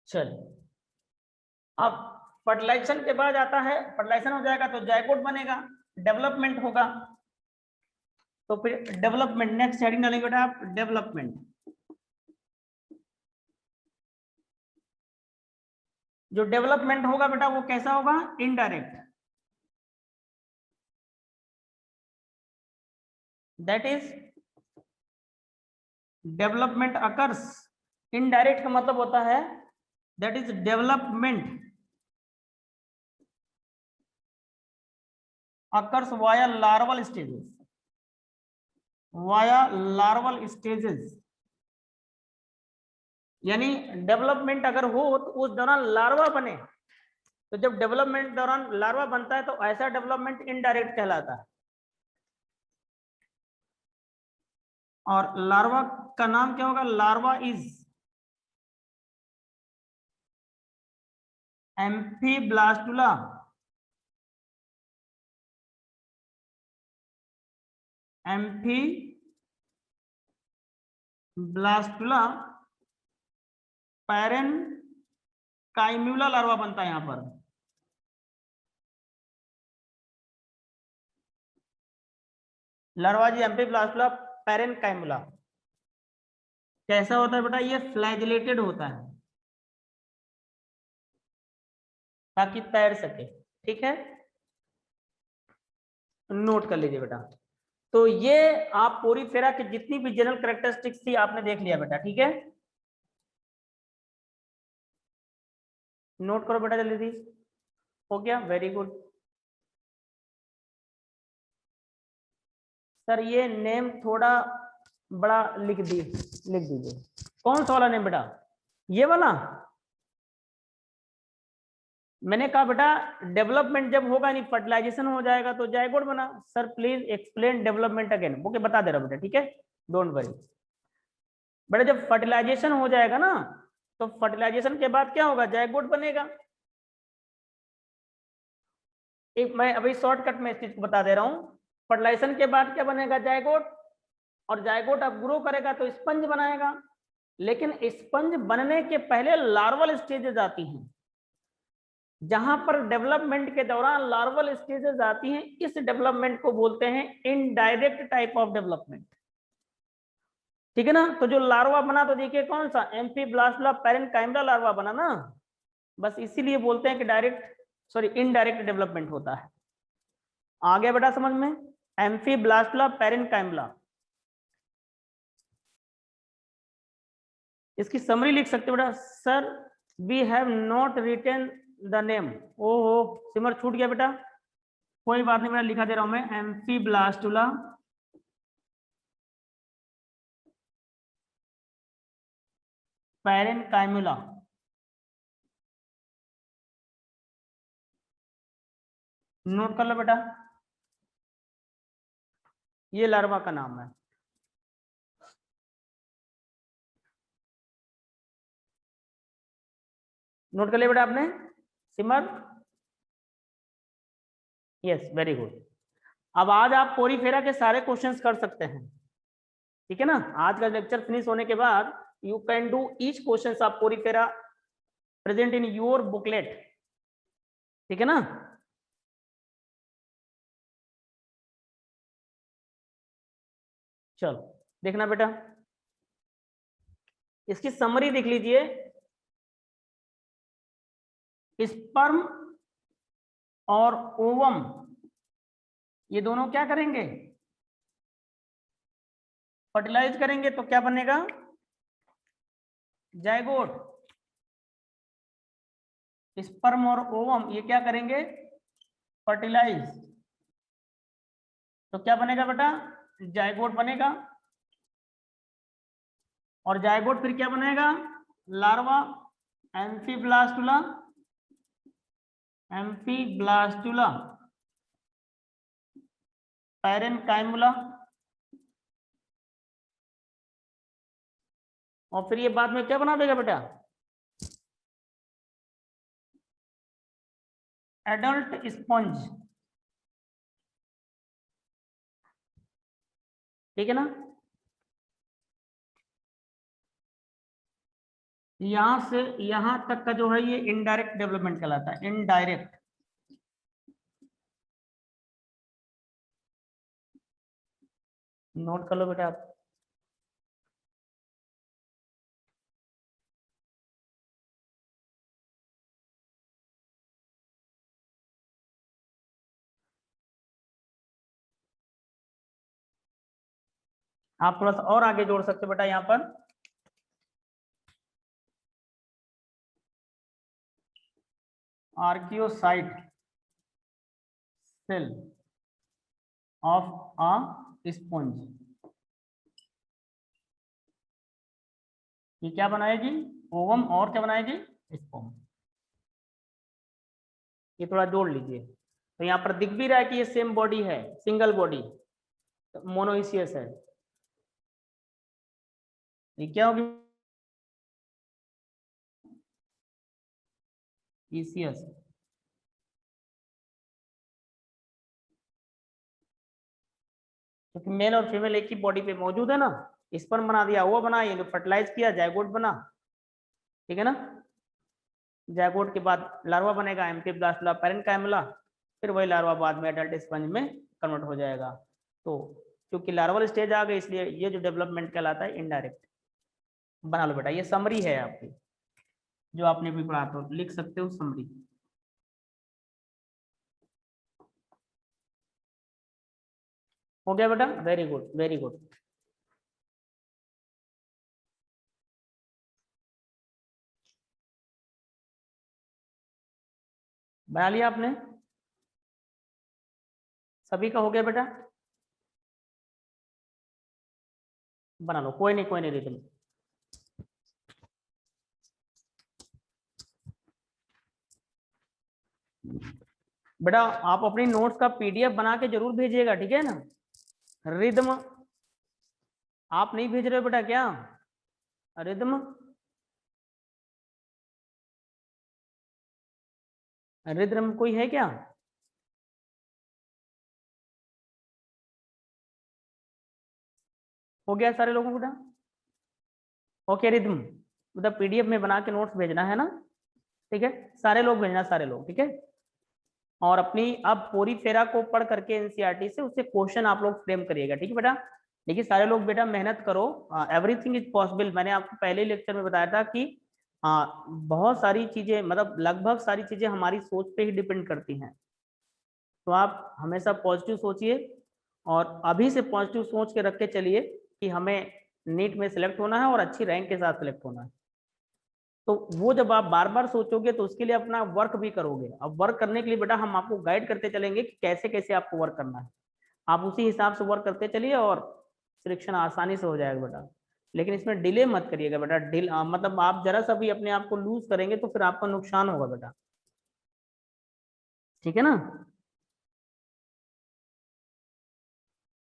चलिए, अब फर्टिलाइजेशन के बाद आता है, फर्टिलाइजेशन हो जाएगा तो जायगोट बनेगा, डेवलपमेंट होगा। तो फिर डेवलपमेंट, नेक्स्ट हेडिंग डालेंगे बेटा आप, डेवलपमेंट। जो डेवलपमेंट होगा बेटा वो कैसा होगा? Indirect, that is development occurs. Indirect का मतलब होता है that is development occurs via larval stages, via larval stages. यानी डेवलपमेंट अगर हो तो उस दौरान लार्वा बने, तो जब डेवलपमेंट दौरान लार्वा बनता है तो ऐसा डेवलपमेंट इनडायरेक्ट कहलाता है। और लार्वा का नाम क्या होगा? लार्वा इज एम्फीब्लास्टुला, एम्फीब्लास्टुला पैरेनकाइम्यूला लार्वा बनता है यहां पर। लार्वा जी एम्फीब्लास्टुला पैरेनकाइम्यूला कैसा होता है बेटा? ये फ्लैजिलेटेड होता है ताकि तैर सके। ठीक है, नोट कर लीजिए बेटा। तो ये आप पोरीफेरा की जितनी भी जनरल कैरेक्टरिस्टिक्स थी आपने देख लिया बेटा। ठीक है, नोट करो बेटा जल्दी। हो गया, वेरी गुड। सर ये नेम थोड़ा बड़ा लिख दीजिए। कौन सा वाला नेम बेटा? ये वाला? मैंने कहा बेटा डेवलपमेंट जब होगा नहीं, फर्टिलाइजेशन हो जाएगा तो जायगोट बना। Sir please explain development again. Okay, बता दे रहा हूं बेटा, ठीक है, डोंट वरी। बेटा जब फर्टिलाइजेशन हो जाएगा ना, तो फर्टिलाइजेशन के बाद क्या होगा? जायगोट बनेगा। एक मैं अभी शॉर्टकट में इस चीज को बता दे रहा हूं। फर्टिलाइजेशन के बाद क्या बनेगा? जायगोट। और जायगोट अब ग्रो करेगा तो स्पंज बनाएगा। लेकिन स्पंज बनने के पहले लार्वल स्टेजेस आती हैं। जहां पर डेवलपमेंट के दौरान लार्वल स्टेजेस आती हैं, इस डेवलपमेंट को बोलते हैं इनडायरेक्ट टाइप ऑफ डेवलपमेंट। ठीक है ना? तो जो लार्वा बना तो देखिए कौन सा? एम्फीब्लास्टुला पैरेनकाइम्यूला लार्वा बना ना। बस इसीलिए बोलते हैं कि इनडायरेक्ट डेवलपमेंट होता है। आ गया बेटा समझ में? एम्फीब्लास्टुला पैरेनकाइम्यूला। इसकी समरी लिख सकते हो बेटा। Sir we have not written the name. ओहो सिमर छूट गया बेटा, कोई बात नहीं बेटा, लिखा दे रहा हूं मैं। एम्फीब्लास्टुला पैरेनकाइम्यूला। नोट कर लो बेटा, ये लार्वा का नाम है। नोट कर लिया बेटा आपने सिमर? Yes, very good. अब आज आप पोरीफेरा के सारे क्वेश्चंस कर सकते हैं। ठीक है ना? आज का लेक्चर फिनिश होने के बाद you can do each questions of Porifera present in your booklet. ठीक है ना? चलो देखना बेटा, इसकी समरी देख लीजिए। स्पर्म और ओवम ये दोनों क्या करेंगे, फर्टिलाइज करेंगे, तो क्या बनेगा, जायगोट। स्पर्म और ओवम ये क्या करेंगे, फर्टिलाइज, तो क्या बनेगा बेटा, जायगोट बनेगा। और जायगोट फिर क्या बनेगा, लार्वा, एम्फीब्लास्टुला, एम्फीब्लास्टुला, पैरेनकाइमुला, और फिर ये बाद में क्या बना देगा बेटा, एडल्ट स्पंज। ठीक है ना। यहां से यहां तक का जो है ये इनडायरेक्ट डेवलपमेंट कहलाता है, इनडायरेक्ट। नोट कर लो बेटा आप थोड़ा सा और आगे जोड़ सकते हो बेटा यहाँ पर, archaeocyte cell of a sponge, ये क्या बनाएगी, ओवम, और क्या बनाएगी, स्पर्म। ये थोड़ा जोड़ लीजिए। तो यहाँ पर दिख भी रहा है कि ये सेम बॉडी है, सिंगल बॉडी, मोनोइसियस है। ये क्या होगी, ईसियस। क्योंकि मेल और फीमेल एक ही बॉडी पे मौजूद है ना, स्पर्म बना दिया, वो बना, ये फर्टिलाइज किया, जायगोट बना। ठीक है ना। जायगोट के बाद लार्वा बनेगा, एम्फीब्लास्टुला, पैरेनकाइमुला, फिर वही लार्वा बाद में एडल्ट स्पंज में कन्वर्ट हो जाएगा। तो क्योंकि लार्वल स्टेज आ गई इसलिए ये जो डेवलपमेंट कहलाता है इनडायरेक्ट। बना लो बेटा, ये समरी है आपकी, जो आपने भी पढ़ा, तो लिख सकते हो समरी। हो गया बेटा, वेरी गुड वेरी गुड। बना लिया आपने, सभी का हो गया बेटा, बना लो, कोई नहीं रिदम। बेटा आप अपनी नोट्स का पीडीएफ बना के जरूर भेजिएगा, ठीक है ना। रिदम आप नहीं भेज रहे हो बेटा क्या, रिदम, रिदम कोई है क्या, हो गया सारे लोगों को बेटा, ओके रिदम, मतलब पीडीएफ में बना के नोट्स भेजना है ना, ठीक है, सारे लोग भेजना, सारे लोग, ठीक है। और अपनी अब पूरी फेरा को पढ़ करके एनसीईआरटी से उससे क्वेश्चन आप लोग फ्रेम करिएगा, ठीक है बेटा। देखिए सारे लोग बेटा मेहनत करो, एवरीथिंग इज पॉसिबल। मैंने आपको पहले लेक्चर में बताया था कि बहुत सारी चीजें, मतलब लगभग सारी चीजें हमारी सोच पे ही डिपेंड करती हैं। तो आप हमेशा पॉजिटिव सोचिए, और अभी से पॉजिटिव सोच के रख के चलिए कि हमें नीट में सिलेक्ट होना है और अच्छी रैंक के साथ सिलेक्ट होना है। तो वो जब आप बार बार सोचोगे तो उसके लिए अपना वर्क भी करोगे। अब वर्क करने के लिए बेटा हम आपको गाइड करते चलेंगे कि कैसे कैसे आपको वर्क करना है, आप उसी हिसाब से वर्क करते चलिए और सिलेक्शन आसानी से हो जाएगा बेटा। लेकिन इसमें डिले मत करिएगा बेटा, मतलब आप जरा सा भी अपने आप को लूज करेंगे तो फिर आपका नुकसान होगा बेटा, ठीक है ना।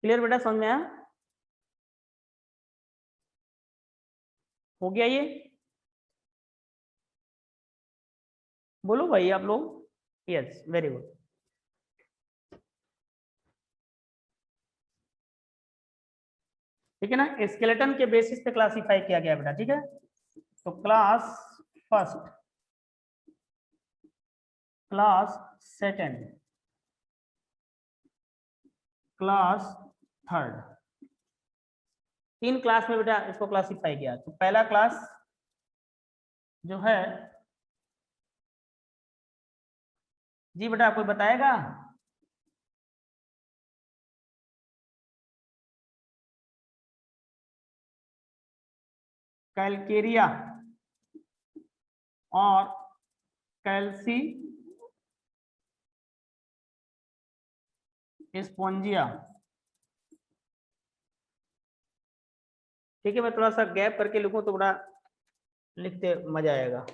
क्लियर बेटा, समझ में आया, हो गया ये, बोलो भाई आप लोग, यस वेरी गुड। ठीक है ना, स्केलेटन के बेसिस पे क्लासिफाई किया गया बेटा, ठीक है। तो class first, class second, class third, तीन क्लास में बेटा इसको क्लासिफाई किया। तो पहला क्लास जो है जी बेटा कोई बताएगा? कैलकेरिया और कैल्सी स्पोंजिया। ठीक है, मैं थोड़ा सा गैप करके लिखूं तो बड़ा लिखते मजा आएगा।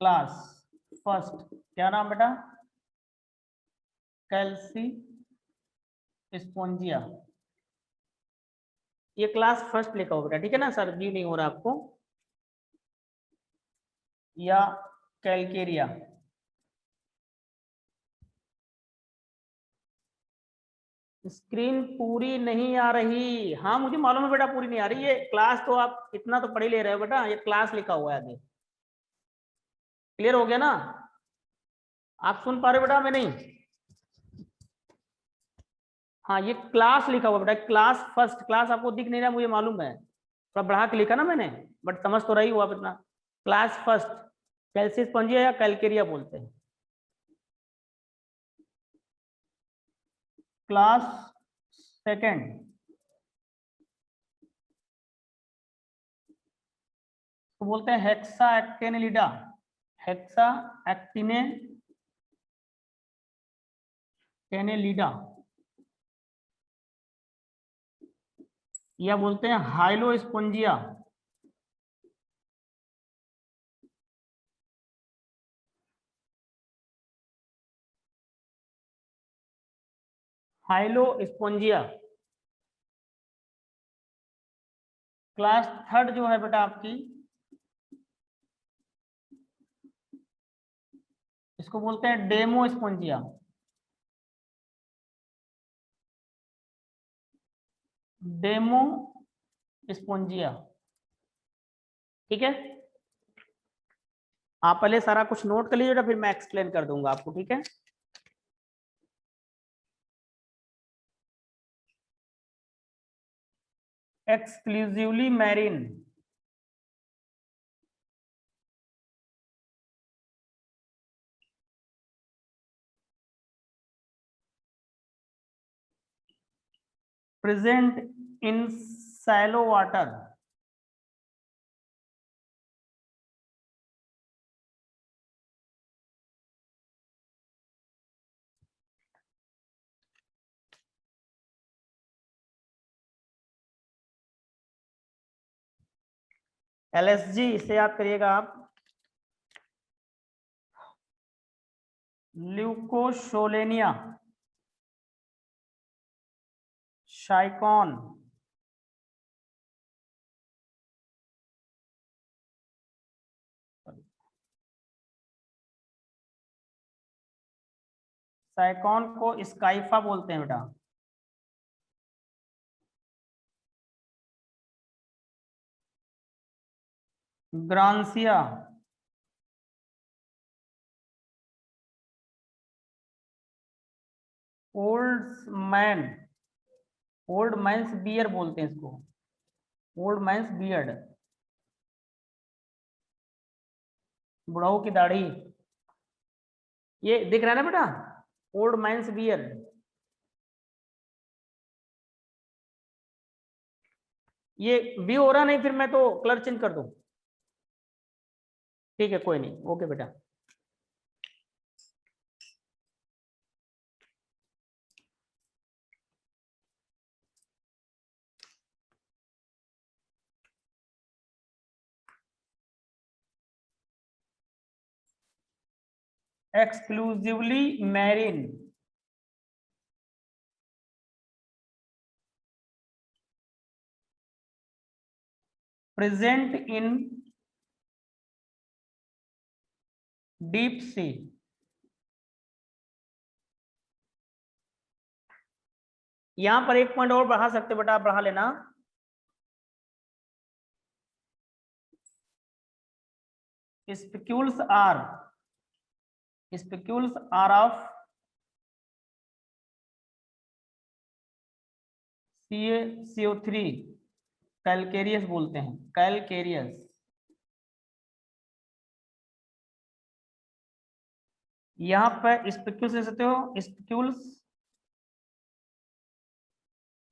क्लास फर्स्ट, क्या नाम बेटा? कैल्सी स्पोंजिया। ये क्लास फर्स्ट लिखा हो बेटा, ठीक है ना सर? व्यू नहीं हो रहा आपको? या कैलकेरिया। स्क्रीन पूरी नहीं आ रही? हाँ मुझे मालूम है बेटा पूरी नहीं आ रही। ये क्लास तो आप इतना तो पढ़ ही ले रहे हो बेटा, ये क्लास लिखा हुआ है आगे। क्लियर हो गया ना? आप सुन पा रहे हो बेटा? मैं नहीं? हाँ ये क्लास लिखा हुआ बेटा, क्लास फर्स्ट। क्लास आपको दिख नहीं रहा मुझे मालूम है, थोड़ा बढ़ा के लिखा ना मैंने, बट समझ तो रही हुआ आप इतना। क्लास फर्स्ट कैल्सी स्पंजिया या कैलकेरिया बोलते हैं। क्लास सेकंड तो बोलते हैं हेक्सा एक्टिनेलिडा। हेक्सा एक्टिने टेनेलिडा, या बोलते हैं हाइलोस्पोंजिया। हाइलोस्पोंजिया। क्लास थर्ड जो है बेटा आपकी, इसको बोलते हैं डेमोस्पोंजिया। डेमोस्पोंजिया, ठीक है? आप पहले सारा कुछ नोट कर लीजिएगा, फिर मैं एक्सप्लेन कर दूंगा आपको, ठीक है? एक्सक्लूसिवली मैरिन, प्रेजेंट इन सैलो वाटर। LSG इसे याद करिएगा आप, ल्यूकोशोलेनिया, शाइकॉन, साइकॉन को स्काइफा बोलते हैं बेटा। Grantia, old man, old man's beer बोलते हैं इसको, ओल्ड मैंस बियर्ड, बुढ़ाऊ की दाढ़ी। ये दिख रहा है ना बेटा, ओल्ड मैंस बियर्ड। ये व्यू हो रहा नहीं, फिर मैं तो कलर चेंज कर दूं? ठीक है कोई नहीं, ओके बेटा। Exclusively marine, present in deep सी। यहां पर एक पॉइंट और बढ़ा सकते बेटा, आप बढ़ा लेना। Spicules are of CaCO3 calcareous बोलते हैं, कैलकेरियस। यहाँ पे स्पिक्यूल्स ले सकते हो, स्पिक्यूल्स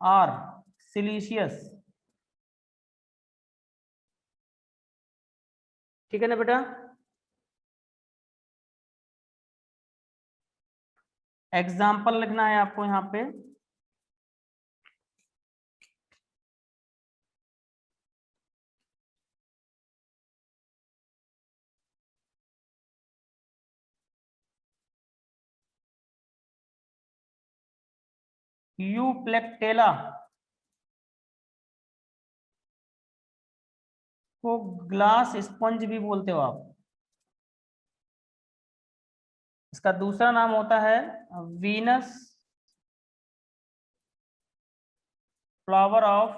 आर सिलीशियस, ठीक है ना बेटा। एग्जाम्पल लिखना है आपको यहाँ पे, यूप्लेक्टेला को ग्लास स्पंज भी बोलते हो आप। इसका दूसरा नाम होता है वीनस फ्लावर ऑफ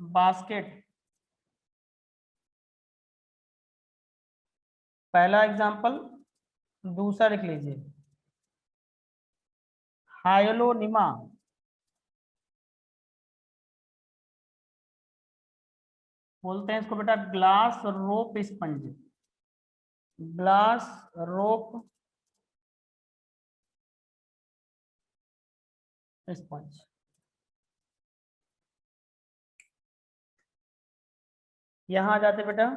बास्केट। पहला एग्जाम्पल, दूसरा लिख लीजिए, हायोलोनिमा बोलते हैं इसको बेटा ग्लास रोप स्पंज, ग्लास रोप स्पंज। यहां आ जाते बेटा,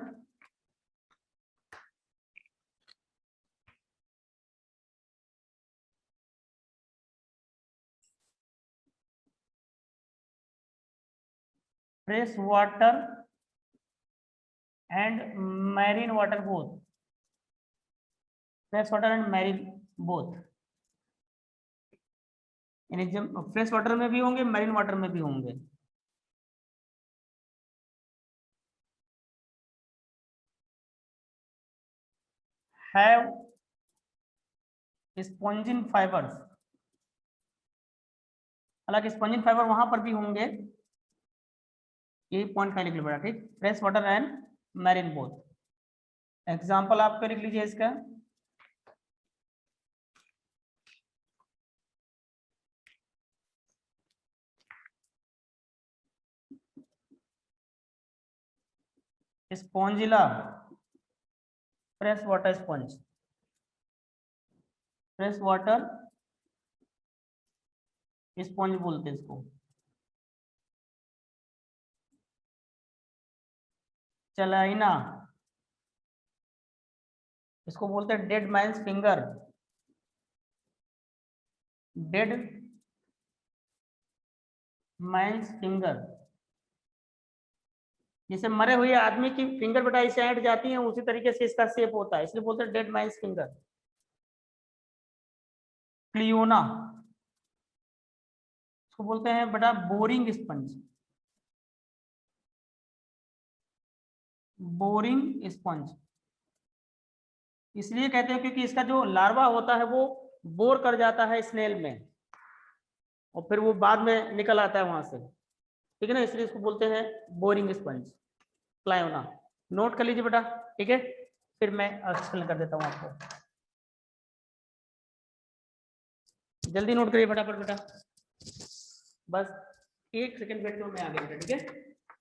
fresh water and marine water both, fresh water and marine both, यानी जब फ्रेश वाटर में भी होंगे मैरीन वाटर में भी होंगे। हैव स्पॉन्जिन फाइबर्स, हालांकि स्पॉन्जिन फाइबर वहां पर भी होंगे, यही पॉइंट का लिख लो बेटा, ठीक। Fresh water and marine both. Example आपको लिख लीजिए इसका, spongilla fresh water sponge, fresh water sponge बोलते हैं इसको। चलाइना, इसको बोलते हैं dead man's finger, dead man's finger, जैसे मरे हुए आदमी की फिंगर बेटा इसे हट जाती है, उसी तरीके से इसका शेप होता है, इसलिए बोलते हैं डेड मैन्स फिंगर। क्लियोना, इसको बोलते हैं बेटा बोरिंग स्पंज, बोरिंग स्पंज इसलिए कहते हैं क्योंकि इसका जो लार्वा होता है वो बोर कर जाता है स्नेल में, और फिर वो बाद में निकल आता है वहां से, ठीक है ना, इसलिए इसको बोलते हैं बोरिंग स्पंज, क्लायोना। नोट कर लीजिए बेटा, ठीक है, फिर मैं एक्सप्लेन कर देता हूँ आपको, जल्दी नोट करिए फटाफट बेटा, बस 1 सेकंड वेट करो, मैं आ गया बेटा, ठीक है,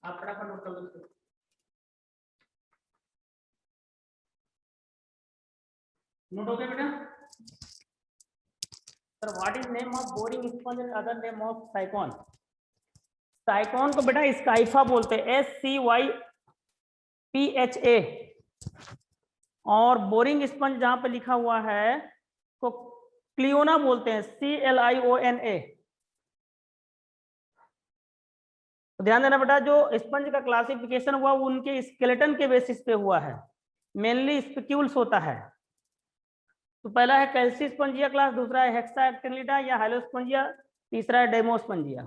आप फटाफट नोट कर लो। नोट हो गया बेटा। Sir what is name of boring sponge and other name of sycon? Sycon को बेटा स्काइफा बोलते हैं, SCYPHA, और बोरिंग स्पंज जहां पे लिखा हुआ है को क्लियोना बोलते हैं, CLIONA। तो ध्यान देना बेटा, जो स्पंज का क्लासिफिकेशन हुआ वो उनके स्केलेटन के बेसिस पे हुआ है, मेनली स्पिक्यूल्स होता है। तो पहला है कैल्सीस्पंजिया क्लास, दूसरा है हेक्साएक्टिनिडा या हाइलोस्पंजिया, तीसरा है डेमोस्पंजिया।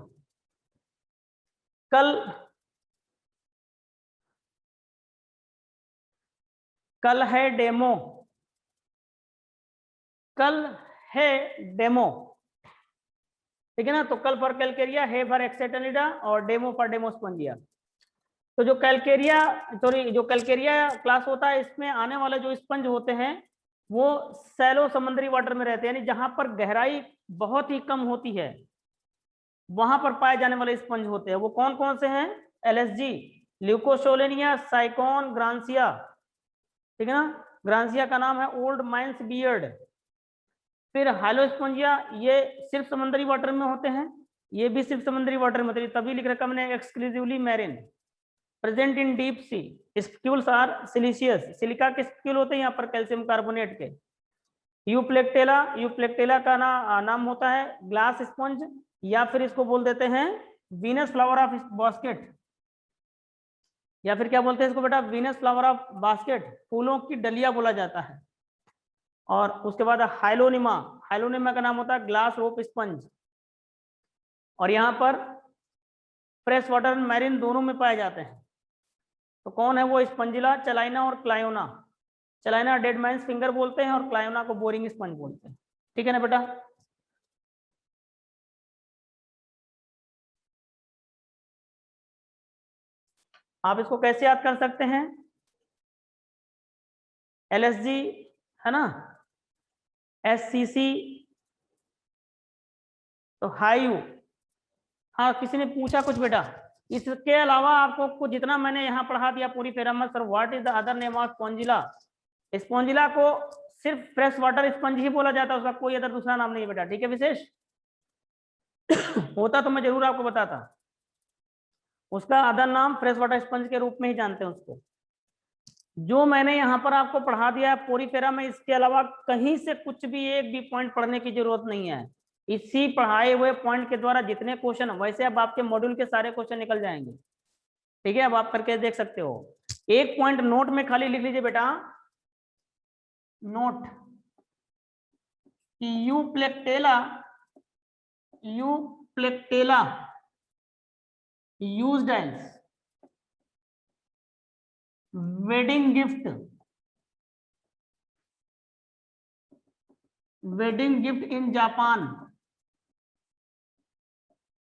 कल है डेमो, कल है डेमो, ठीक है ना। तो कल फॉर कैलकेरिया, है फॉर एक्सेटेनिडा और डेमो फॉर डेमोस्पंजिया। तो जो कैलकेरिया क्लास होता है, इसमें आने वाले जो स्पंज होते हैं वो सैलो समुद्री वाटर में रहते हैं, यानी जहां पर गहराई बहुत ही कम होती है वहां पर पाए जाने वाले स्पंज होते हैं। वो कौन कौन से हैं? LSG, Leucosolenia, Sycon, Grantia. ठीक है ना, ग्रांसिया का नाम है ओल्ड माइंस बियर्ड। फिर हाइलोस्पोंजिया, ये सिर्फ समुद्री वाटर में होते हैं, ये भी सिर्फ समुद्री वाटर में होते हैं, तभी लिख रखा मैंने exclusively marine. Present in deep sea, spicules are siliceous, silica के स्पिक्यूल होते हैं यहाँ पर कैल्शियम कार्बोनेट के। यूप्लेक्टेला का नाम होता है ग्लास स्पंज, या फिर इसको बोल देते हैं वीनस फ्लावर ऑफ बास्केट, या फिर क्या बोलते हैं इसको बेटा? वीनस फ्लावर ऑफ बास्केट, फूलों की डलिया बोला जाता है। और उसके बाद हाइलोनिमा, हाइलोनिमा का नाम होता है ग्लास रोप स्पंज। और यहाँ पर फ्रेश वाटर मैरिन दोनों में पाए जाते हैं। तो कौन है वो? स्पंजिला, चलाइना और क्लायोना। चलाइना डेड मैन्स फिंगर बोलते हैं और क्लायोना को बोरिंग स्पंज बोलते हैं। ठीक है ना बेटा? आप इसको कैसे याद कर सकते हैं? एलएसजी है ना, एससीसी, तो हाईयू। हाँ, किसी ने पूछा कुछ बेटा? इसके अलावा आपको कुछ जितना मैंने यहाँ पढ़ा दिया पूरी पैरामल sir, what is the other name of Spongilla? Spongilla को सिर्फ फ्रेश वाटर स्पंज ही बोला जाता है, उसका कोई अदर दूसरा नाम नहीं बेटा। ठीक है विशेष? होता तो मैं जरूर आपको बताता, उसका अदर नाम फ्रेश वाटर स्पंज के रूप में ही जानते हैं उसको। जो मैंने यहाँ पर आपको पढ़ा दिया है पोरीफेरा में, इसके अलावा कहीं से कुछ भी एक भी पॉइंट पढ़ने की जरूरत नहीं है। इसी पढ़ाए हुए पॉइंट के द्वारा जितने क्वेश्चन, वैसे अब आपके मॉड्यूल के सारे क्वेश्चन निकल जाएंगे। ठीक है, अब आप करके देख सकते हो। एक पॉइंट नोट में खाली लिख लीजिए बेटा, note Euplectella used as wedding gift in Japan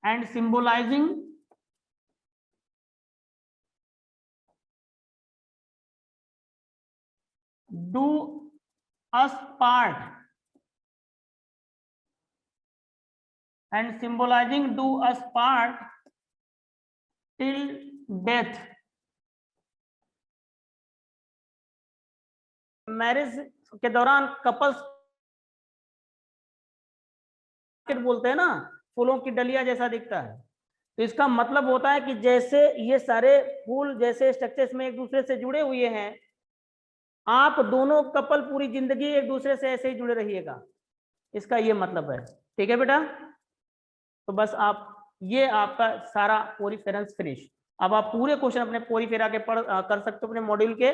and symbolizing do us part and symbolizing do us part till death। Marriage के दौरान कपल्स बोलते हैं ना, फूलों की डलिया जैसा दिखता है, तो इसका मतलब होता है कि जैसे ये सारे फूल जैसे स्ट्रक्चर्स में एक दूसरे से जुड़े हुए हैं, आप दोनों कपल पूरी जिंदगी एक दूसरे से ऐसे ही जुड़े रहिएगा, इसका ये मतलब है। ठीक है बेटा? तो बस आप ये आपका सारा पोरीफेरेंस फिनिश। अब आप पूरे क्वेश्चन अपने पोरीफेरा के कर सकते हो, अपने मॉड्यूल के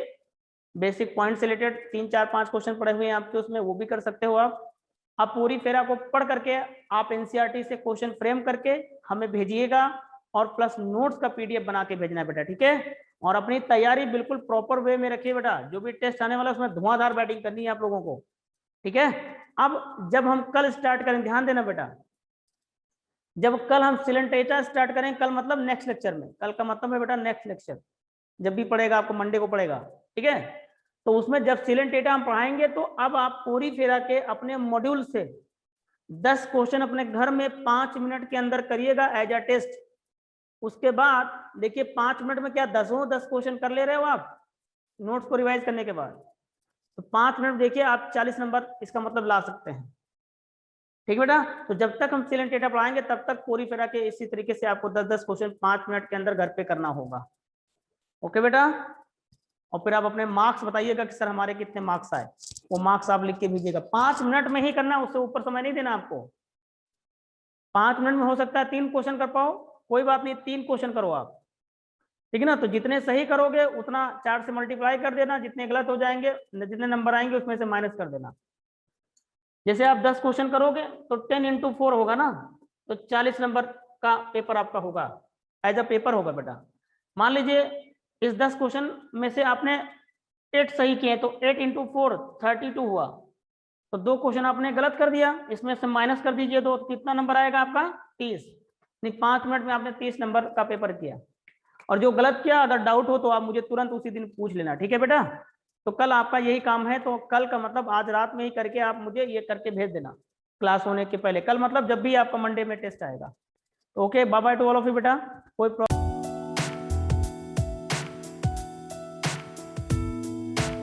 बेसिक पॉइंट से रिलेटेड 3 4 5 क्वेश्चन पढ़े हुए हैं आपके, उसमें वो भी कर सकते हो आप। पोरीफेरा को पढ़ करके आप एनसीईआरटी से क्वेश्चन फ्रेम करके हमें भेजिएगा, और प्लस नोट्स का पीडीएफ बना के भेजना है बेटा। ठीक है? और अपनी तैयारी बिल्कुल प्रॉपर वे में रखिए बेटा, जो भी टेस्ट आने वाला है उसमें धुआंधार बैटिंग करनी है आप लोगों को। ठीक है? अब जब हम कल स्टार्ट करें, ध्यान देना बेटा, जब कल हम सिलेंट डेटा स्टार्ट करें, कल मतलब नेक्स्ट लेक्चर में, कल का मतलब है बेटा नेक्स्ट लेक्चर, जब भी पढ़ेगा आपको मंडे को पढ़ेगा। ठीक है? तो उसमें जब सिलेंट डेटा हम पढ़ाएंगे, तो अब आप पोरीफेरा के अपने मॉड्यूल से 10 क्वेश्चन अपने घर में 5 मिनट के अंदर करिएगा एज अ टेस्ट। उसके बाद देखिए 5 मिनट में क्या 10 क्वेश्चन कर ले रहे हो आप नोट्स को रिवाइज करने के बाद, तो 5 मिनट देखिए आप 40 नंबर इसका मतलब ला सकते हैं। ठीक है बेटा? तो जब तक हम सिलेंट डेटा पढ़ाएंगे तब तक पोरीफेरा के इसी तरीके से आपको 10 क्वेश्चन 5 मिनट के अंदर घर पे करना होगा। ओके बेटा? और फिर आप अपने मार्क्स बताइएगा कि सर हमारे कितने मार्क्स आए, वो मार्क्स आप लिख के भेजिएगा। 5 मिनट में ही करना, उससे ऊपर समय नहीं देना आपको। 5 मिनट में हो सकता है 3 क्वेश्चन कर पाओ, कोई बात नहीं, 3 क्वेश्चन करो आप। ठीक है ना? तो जितने सही करोगे उतना 4 से मल्टीप्लाई कर देना, जितने गलत हो जाएंगे, जितने नंबर आएंगे उसमें से माइनस कर देना। जैसे आप 10 क्वेश्चन करोगे तो 10 × 4 होगा ना, तो 40 नंबर का पेपर आपका होगा, एज अ पेपर होगा बेटा। मान लीजिए इस 10 क्वेश्चन में से आपने 8 सही किए, तो 8 × 4 32 हुआ, तो 2 क्वेश्चन आपने गलत कर दिया, इसमें से माइनस कर दीजिए, तो कितना नंबर आएगा आपका? 30। 5 मिनट में आपने 30 नंबर का पेपर किया। और जो गलत किया अगर डाउट हो तो आप मुझे तुरंत उसी दिन पूछ लेना, ठीक है बेटा। तो कल आपका यही काम है, तो कल का मतलब आज रात में ही करके आप मुझे ये करके भेज देना क्लास होने के पहले। कल मतलब जब भी आपका मंडे में टेस्ट आएगा। Okay, bye bye to all of you बेटा। कोई